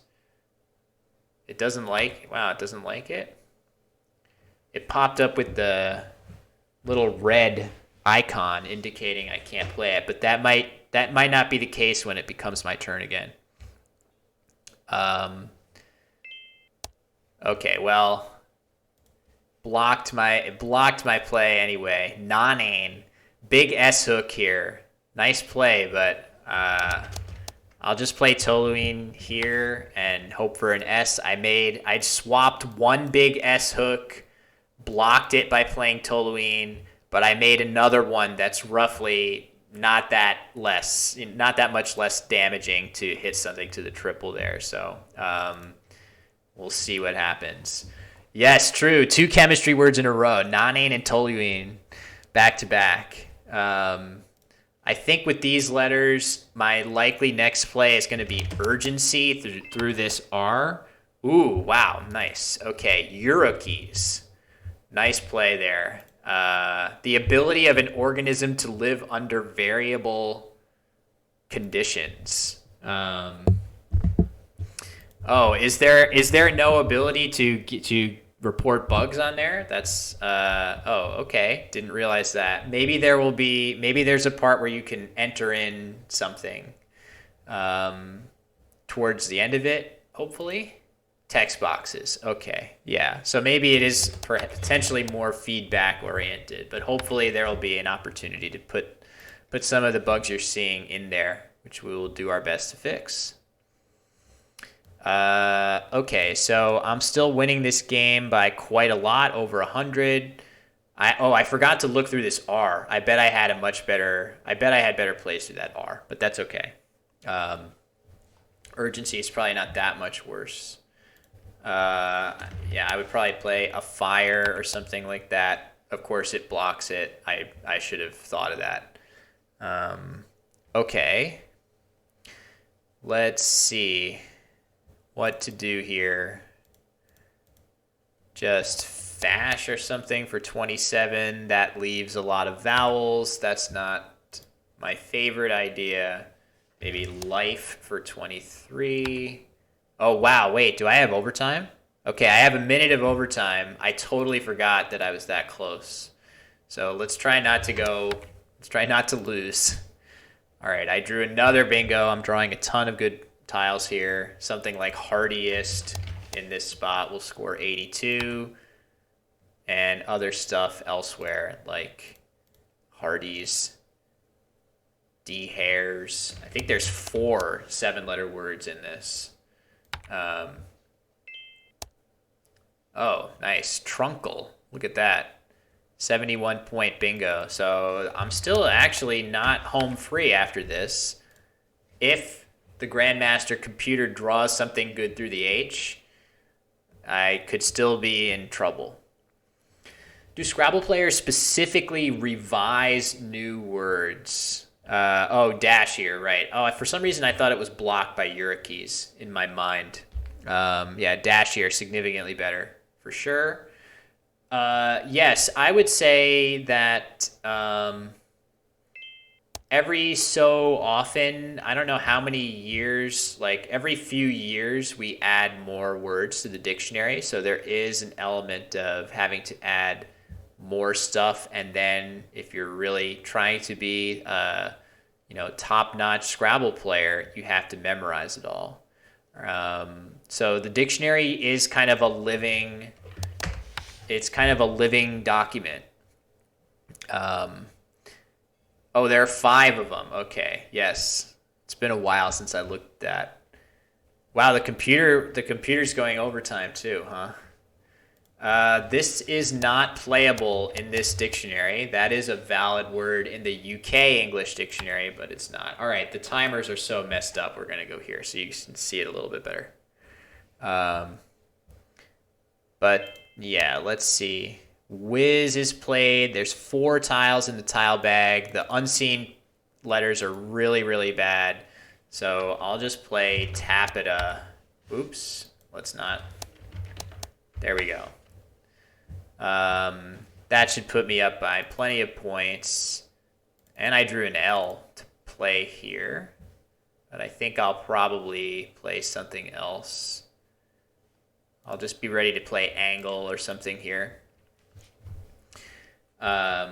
It doesn't like, wow, it doesn't like it. It popped up with the little red icon indicating I can't play it, but that might not be the case when it becomes my turn again. Okay, well, blocked my play anyway. Nonane, big S hook here. Nice play, but I'll just play Toluene here and hope for an S. I swapped one big S hook, blocked it by playing Toluene, but I made another one that's roughly not that much less damaging to hit something to the triple there. So we'll see what happens. Yes, true. 2 chemistry words in a row, Nonane and Toluene, back to back. I think with these letters, my likely next play is going to be urgency through this R. Ooh, wow, nice. Okay, Eurokeys. Nice play there. The ability of an organism to live under variable conditions. Oh, is there no ability to report bugs on there? That's okay. Didn't realize that. Maybe there's a part where you can enter in something towards the end of it, hopefully. Text boxes. Okay. Yeah. So maybe it is potentially more feedback oriented, but hopefully there will be an opportunity to put some of the bugs you're seeing in there, which we will do our best to fix. Okay, so I'm still winning this game by quite a lot, over 100. I forgot to look through this R. I bet I had better plays through that R, but that's okay. Urgency is probably not that much worse. Yeah, I would probably play a fire or something like that. Of course, it blocks it. I should have thought of that. Okay. Let's see what to do here. Just fash or something for 27. That leaves a lot of vowels. That's not my favorite idea. Maybe life for 23. Oh, wow. Wait, do I have overtime? Okay, I have a minute of overtime. I totally forgot that I was that close. So let's try not to lose. All right, I drew another bingo. I'm drawing a ton of good tiles here. Something like hardiest. in this spot will score 82, and other stuff elsewhere like Hardee's, D Hares. I think there's 4 7-letter words in this. Oh, nice. Trunkle. Look at that. 71 point bingo. So I'm still actually not home free after this. If the Grandmaster computer draws something good through the H, I could still be in trouble. Do Scrabble players specifically revise new words? Dash here, right. Oh, for some reason I thought it was blocked by Eurikeys in my mind. Dash here, significantly better, for sure. Yes, I would say that every so often, I don't know how many years, like every few years, we add more words to the dictionary. So there is an element of having to add more stuff. And then if you're really trying to be top-notch Scrabble player, you have to memorize it all. So the dictionary is kind of a living document. There are 5 of them. Okay, yes. It's been a while since I looked at that. Wow, the computer's going overtime too, huh? This is not playable in this dictionary. That is a valid word in the UK English dictionary, but it's not. All right, the timers are so messed up. We're going to go here so you can see it a little bit better. But yeah, let's see. Whiz is played. There's 4 tiles in the tile bag. The unseen letters are really, really bad. So I'll just play Tapita. Oops, let's not. There we go. That should put me up by plenty of points. And I drew an L to play here. But I think I'll probably play something else. I'll just be ready to play angle or something here. Dash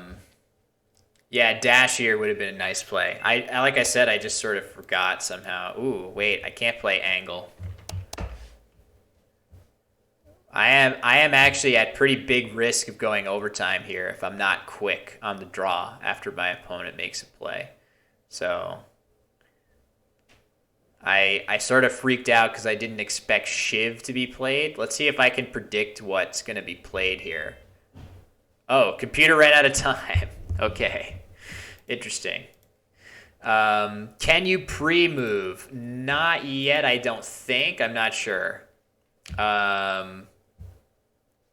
here would have been a nice play. I like I said, I just sort of forgot somehow. Ooh, wait, I can't play angle. I am actually at pretty big risk of going overtime here if I'm not quick on the draw after my opponent makes a play. So I sort of freaked out because I didn't expect Shiv to be played. Let's see if I can predict what's going to be played here. Oh, computer ran out of time. Okay. Interesting. Can you pre-move? Not yet, I don't think. I'm not sure.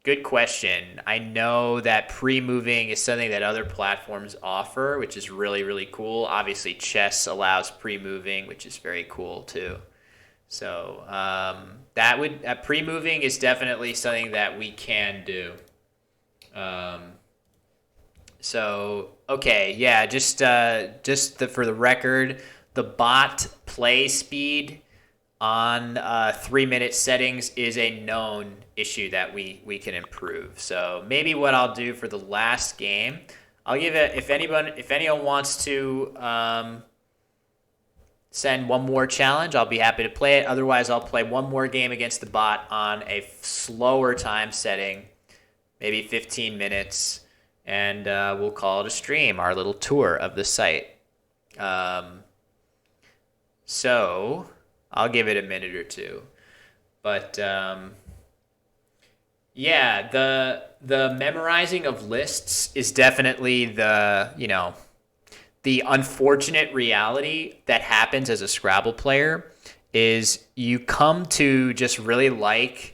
Good question. I know that pre-moving is something that other platforms offer, which is really, really cool. Obviously, chess allows pre-moving, which is very cool too. So pre-moving is definitely something that we can do. For the record, the bot play speed on 3-minute settings is a known issue that we can improve. So maybe what I'll do for the last game, I'll give it, if anyone wants to send one more challenge, I'll be happy to play it. Otherwise, I'll play one more game against the bot on a slower time setting, maybe 15 minutes, and we'll call it a stream, our little tour of the site. So I'll give it a minute or two. But the memorizing of lists is definitely the unfortunate reality that happens as a Scrabble player is you come to just really like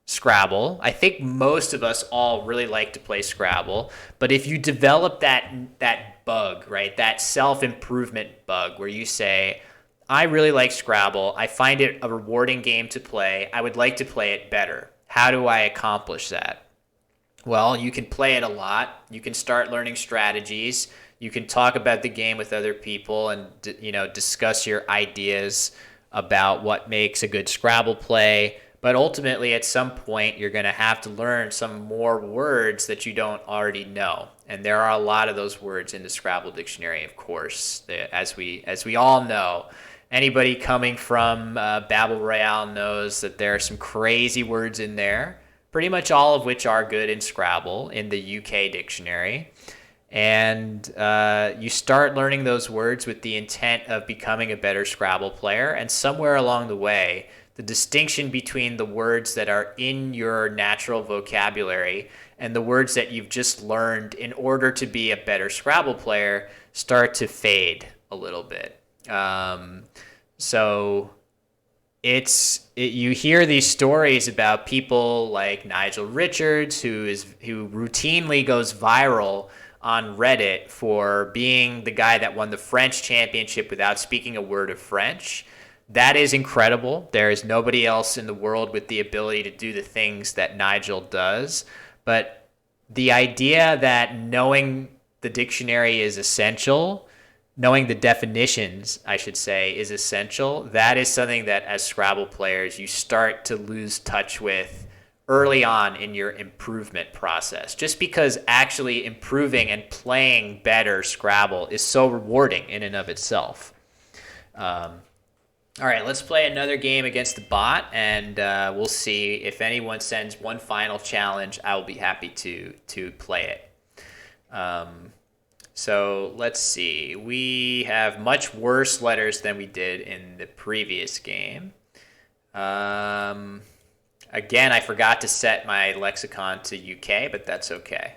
Scrabble. I think most of us all really like to play Scrabble, but if you develop that bug, right, that self-improvement bug where you say, I really like Scrabble, I find it a rewarding game to play, I would like to play it better. How do I accomplish that? Well, you can play it a lot. You can start learning strategies. You can talk about the game with other people and discuss your ideas about what makes a good Scrabble play. But ultimately, at some point, you're going to have to learn some more words that you don't already know. And there are a lot of those words in the Scrabble dictionary, of course, as we all know. Anybody coming from Babel Royale knows that there are some crazy words in there, pretty much all of which are good in Scrabble in the UK dictionary. And you start learning those words with the intent of becoming a better Scrabble player. And somewhere along the way, the distinction between the words that are in your natural vocabulary and the words that you've just learned in order to be a better Scrabble player start to fade a little bit. So you hear these stories about people like Nigel Richards, who routinely goes viral on Reddit for being the guy that won the French championship without speaking a word of French. That is incredible. There is nobody else in the world with the ability to do the things that Nigel does. But the idea that knowing the dictionary is essential, knowing the definitions, I should say, is essential, that is something that as Scrabble players you start to lose touch with early on in your improvement process, just because actually improving and playing better Scrabble is so rewarding in and of itself. All right, let's play another game against the bot, and we'll see if anyone sends one final challenge. I will be happy to play it. So let's see. We have much worse letters than we did in the previous game. Again, I forgot to set my lexicon to UK, but that's okay.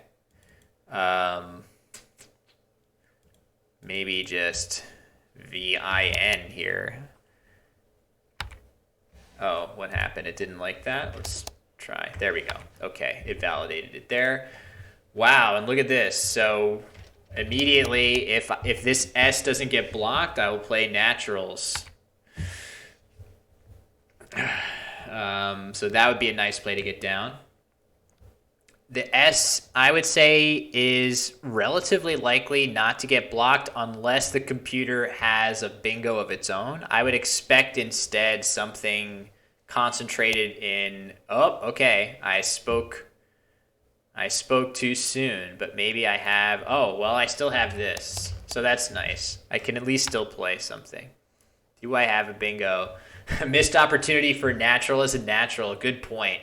Maybe just VIN here. Oh, what happened? It didn't like that? Let's try. There we go. Okay, it validated it there. Wow, and look at this. So immediately, if this S doesn't get blocked, I will play naturals. So that would be a nice play to get down. The S, I would say, is relatively likely not to get blocked unless the computer has a bingo of its own. I would expect instead something concentrated in, oh, okay, I spoke too soon, but maybe I have, oh, well, I still have this. So that's nice. I can at least still play something. Do I have a bingo? Missed opportunity for natural as a natural. Good point.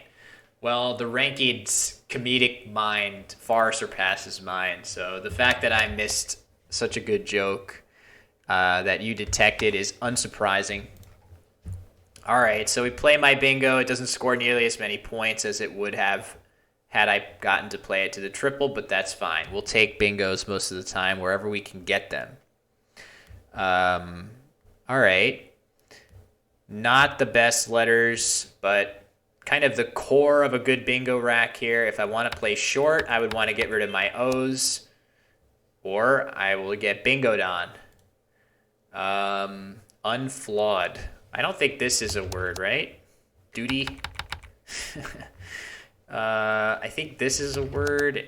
Well, the ranking's comedic mind far surpasses mine. So the fact that I missed such a good joke that you detected is unsurprising. All right, so we play my bingo. It doesn't score nearly as many points as it would have had I gotten to play it to the triple, but that's fine. We'll take bingos most of the time wherever we can get them. All right. Not the best letters, but kind of the core of a good bingo rack here. If I want to play short, I would want to get rid of my O's, or I will get bingoed on. Unflawed. I don't think this is a word, right? Duty. I think this is a word.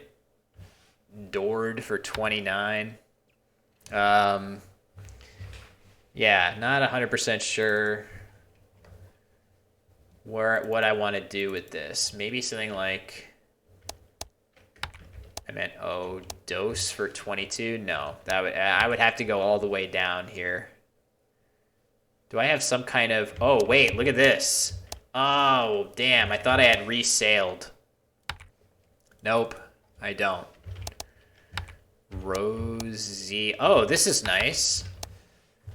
Doored for 29. Yeah, not 100% sure what I want to do with this. Maybe something like, I meant, oh, dose for 22? No, I would have to go all the way down here. Do I have some kind of, oh, wait, look at this. Oh, damn, I thought I had resailed. Nope, I don't. Rosie, oh, this is nice.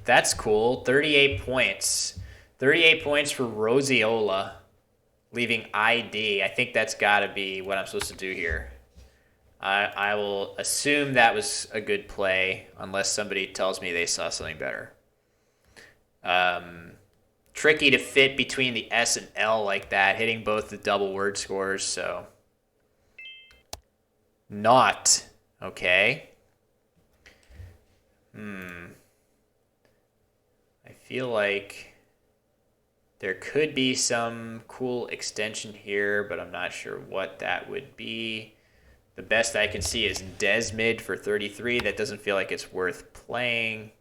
That's cool, 38 points. 38 points for Roseola, leaving ID. I think that's got to be what I'm supposed to do here. I will assume that was a good play, unless somebody tells me they saw something better. Tricky to fit between the S and L like that, hitting both the double word scores, so. Not. Okay. I feel like there could be some cool extension here, but I'm not sure what that would be. The best I can see is Desmid for 33. That doesn't feel like it's worth playing.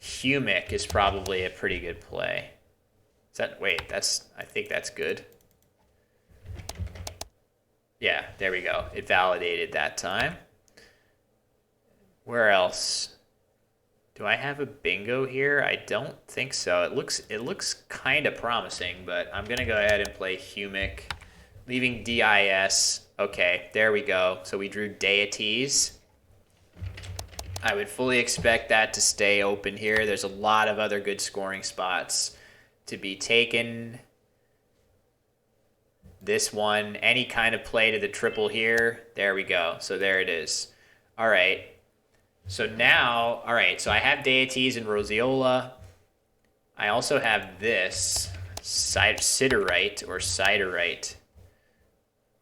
Humic is probably a pretty good play. I think that's good. Yeah, there we go. It validated that time. Where else? Do I have a bingo here? I don't think so. It looks kind of promising, but I'm gonna go ahead and play humic, leaving DIS. Okay, there we go. So we drew deities. I would fully expect that to stay open here. There's a lot of other good scoring spots to be taken. This one, any kind of play to the triple here. There we go. So there it is. All right. So now, all right, so I have deities and Roseola. I also have this, Siderite or Siderite.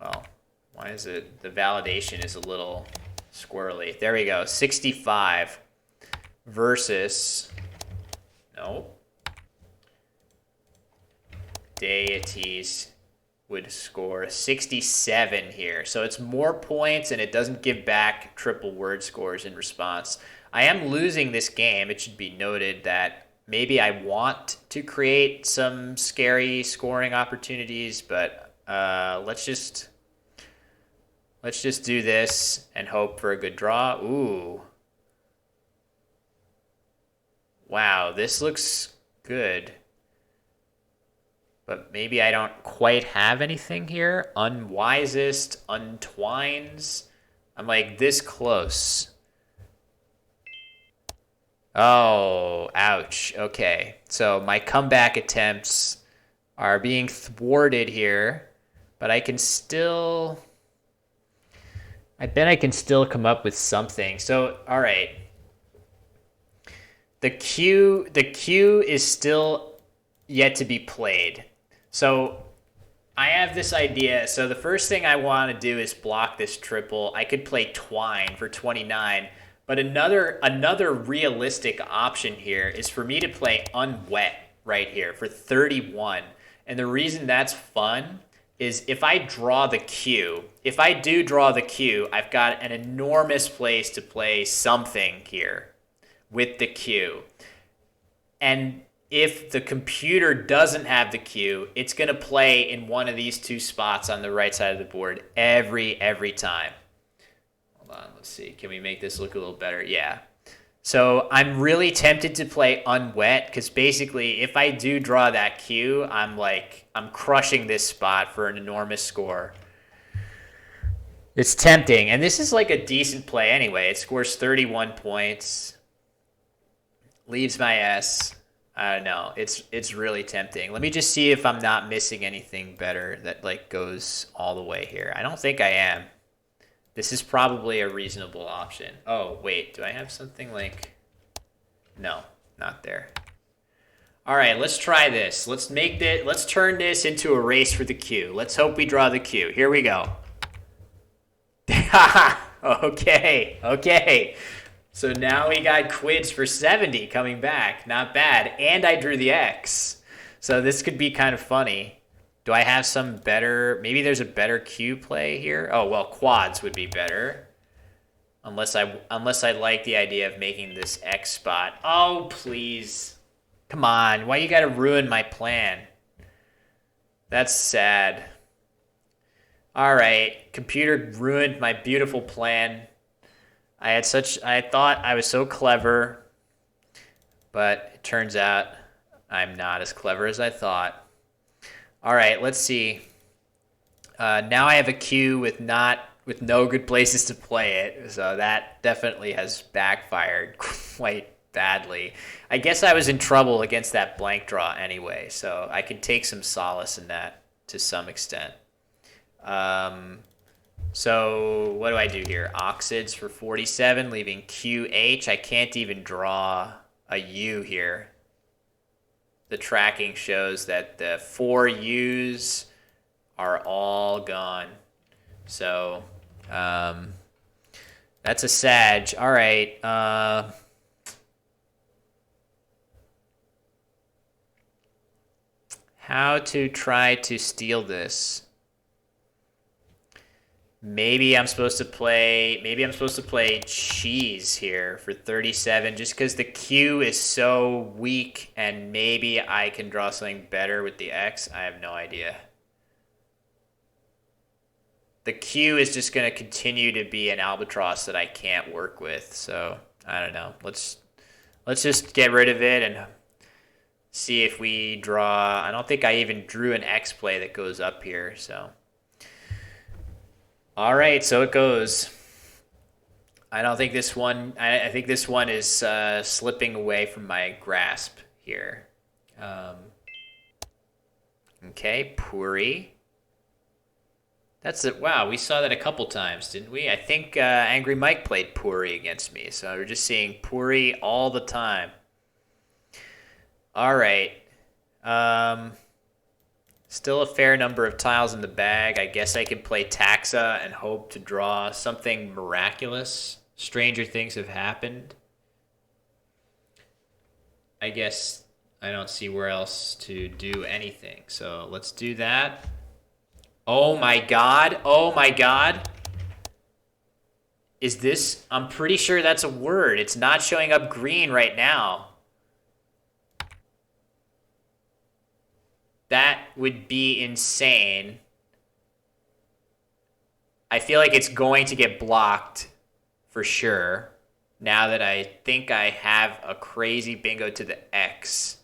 Well, why is it, the validation is a little squirrely. There we go, 65 versus, no, deities would score 67 here. So it's more points and it doesn't give back triple word scores in response. I am losing this game. It should be noted that maybe I want to create some scary scoring opportunities, but let's just do this and hope for a good draw. Ooh. Wow, this looks good. But maybe I don't quite have anything here. Unwisest, untwines. I'm like this close. Oh, ouch. Okay. So my comeback attempts are being thwarted here, but I bet I can still come up with something. So, all right. The Q is still yet to be played. So I have this idea. So the first thing I want to do is block this triple. I could play Twine for 29, but another realistic option here is for me to play Unwet right here for 31. And the reason that's fun is if I do draw the Q, I've got an enormous place to play something here with the Q. And if the computer doesn't have the Q, it's going to play in one of these two spots on the right side of the board every time. Hold on, let's see. Can we make this look a little better? Yeah. So I'm really tempted to play Unwet because basically if I do draw that Q, I'm crushing this spot for an enormous score. It's tempting. And this is like a decent play anyway. It scores 31 points. Leaves my S. I don't know. It's really tempting. Let me just see if I'm not missing anything better that goes all the way here. I don't think I am. This is probably a reasonable option. Oh, wait. Do I have something No, not there. All right, let's try this. Let's turn this into a race for the Q. Let's hope we draw the Q. Here we go. Okay. So now we got Quids for 70 coming back. Not bad. And I drew the X. So this could be kind of funny. Do I have some better... Maybe there's a better Q play here? Oh, well, quads would be better. Unless I like the idea of making this X spot. Oh, please. Come on. Why you gotta ruin my plan? That's sad. All right. Computer ruined my beautiful plan. I thought I was so clever, but it turns out I'm not as clever as I thought. All right, let's see. Now I have a Q with no good places to play it, so that definitely has backfired quite badly. I guess I was in trouble against that blank draw anyway, so I can take some solace in that to some extent. So what do I do here? Oxids for 47, leaving QH. I can't even draw a U here. The tracking shows that the 4 U's are all gone. So that's a Sag. All right. How to try to steal this? Maybe I'm supposed to play cheese here for 37 just because the Q is so weak and maybe I can draw something better with the X. I have no idea. the Q is just going to continue to be an albatross that I can't work with. So I don't know. Let's just get rid of it and see if we draw. I don't think I even drew an X play that goes up here. So all right, so it goes. I don't think this one. I think this one is slipping away from my grasp here. Okay, Puri. That's it. Wow, we saw that a couple times, didn't we? I think Angry Mike played Puri against me, so we're just seeing Puri all the time. All right. Still a fair number of tiles in the bag. I guess I can play Taxa and hope to draw something miraculous. Stranger things have happened. I guess I don't see where else to do anything. So let's do that. Oh my God. Oh my God. Is this? I'm pretty sure that's a word. It's not showing up green right now. That would be insane. I feel like it's going to get blocked for sure. Now that I think I have a crazy bingo to the X.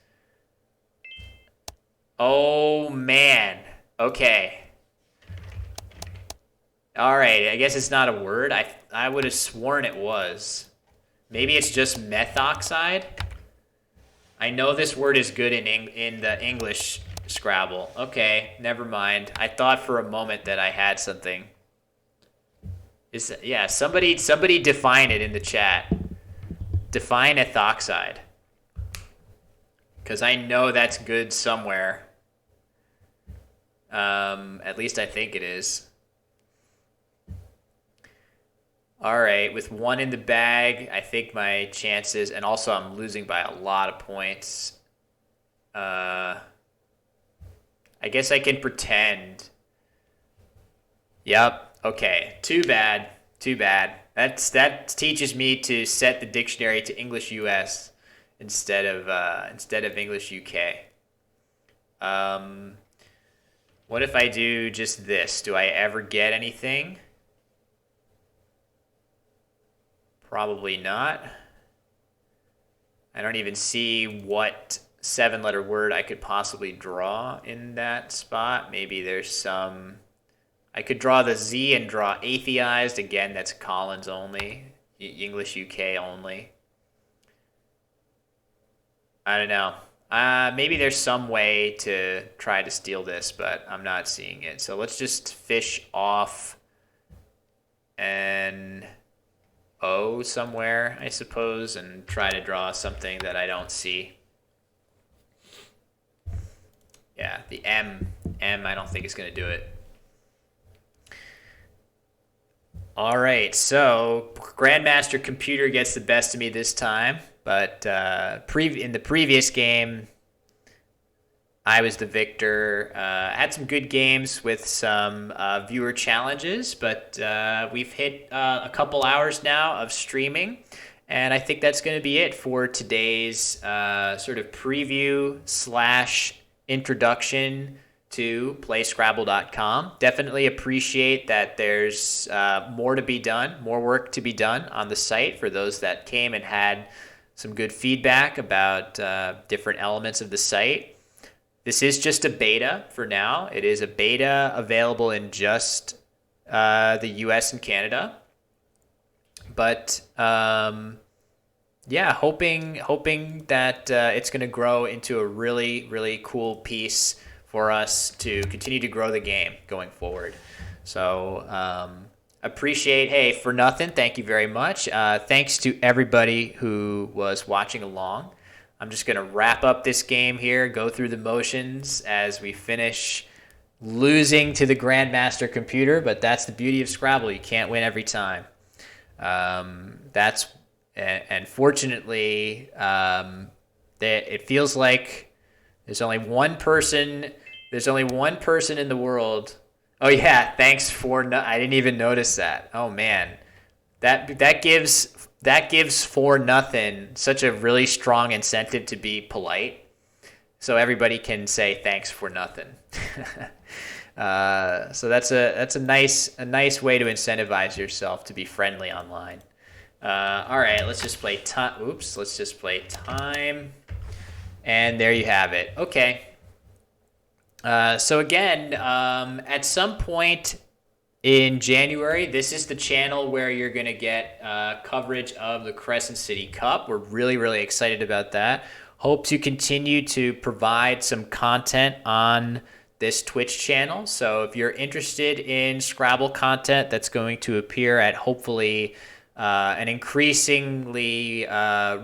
Oh, man. Okay. All right. I guess it's not a word. I would have sworn it was. Maybe it's just methoxide. I know this word is good in the English Scrabble. Okay, never mind. I thought for a moment that I had something. Yeah, somebody define it in the chat. Define ethoxide. Because I know that's good somewhere. At least I think it is. All right, with one in the bag, I think my chances, and also I'm losing by a lot of points. I guess I can pretend. Yep. Okay. Too bad. Too bad. That teaches me to set the dictionary to English US instead of English UK. What if I do just this? Do I ever get anything? Probably not. I don't even see what 7-letter word I could possibly draw in that spot. Maybe there's some. I could draw the Z and draw atheized. Again, that's Collins only. English UK only. I don't know. Maybe there's some way to try to steal this, but I'm not seeing it. So let's just fish off an O somewhere, I suppose, and try to draw something that I don't see. Yeah, the M I don't think is going to do it. All right, so Grandmaster Computer gets the best of me this time, but in the previous game, I was the victor. Had some good games with some viewer challenges, but we've hit a couple hours now of streaming, and I think that's going to be it for today's sort of preview / introduction to PlayScrabble.com. Definitely appreciate that there's more to be done, more work to be done on the site for those that came and had some good feedback about different elements of the site. This is just a beta for now. It is a beta available in just the US and Canada. But yeah, hoping that it's going to grow into a really, really cool piece for us to continue to grow the game going forward. So appreciate, hey, for nothing, thank you very much. Thanks to everybody who was watching along. I'm just going to wrap up this game here, go through the motions as we finish losing to the Grandmaster Computer, but that's the beauty of Scrabble. You can't win every time. And fortunately, it feels like there's only one person in the world. Oh yeah, thanks for I didn't even notice that. Oh man, that gives for nothing such a really strong incentive to be polite, so everybody can say thanks for nothing. So that's a nice way to incentivize yourself to be friendly online. All right, let's just play time. Oops, let's just play time. And there you have it. Okay. So again, at some point in January, this is the channel where you're going to get coverage of the Crescent City Cup. We're really, really excited about that. Hope to continue to provide some content on this Twitch channel. So if you're interested in Scrabble content that's going to appear at hopefully an increasingly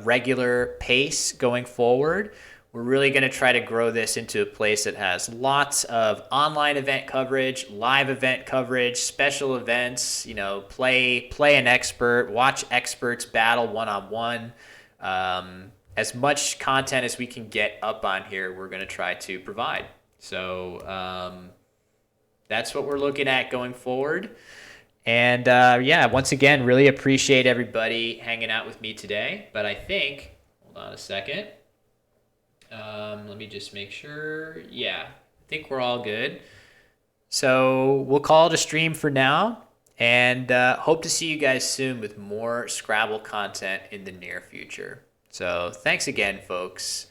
regular pace going forward, we're really going to try to grow this into a place that has lots of online event coverage, live event coverage, special events, play an expert, watch experts battle one-on-one. As much content as we can get up on here, we're going to try to provide. So that's what we're looking at going forward. And once again, really appreciate everybody hanging out with me today. But I think, hold on a second. Let me just make sure. Yeah, I think we're all good. So we'll call it a stream for now, and hope to see you guys soon with more Scrabble content in the near future. So thanks again, folks.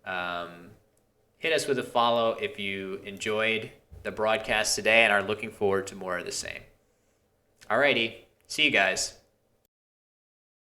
Hit us with a follow if you enjoyed the broadcast today and are looking forward to more of the same. Alrighty, see you guys.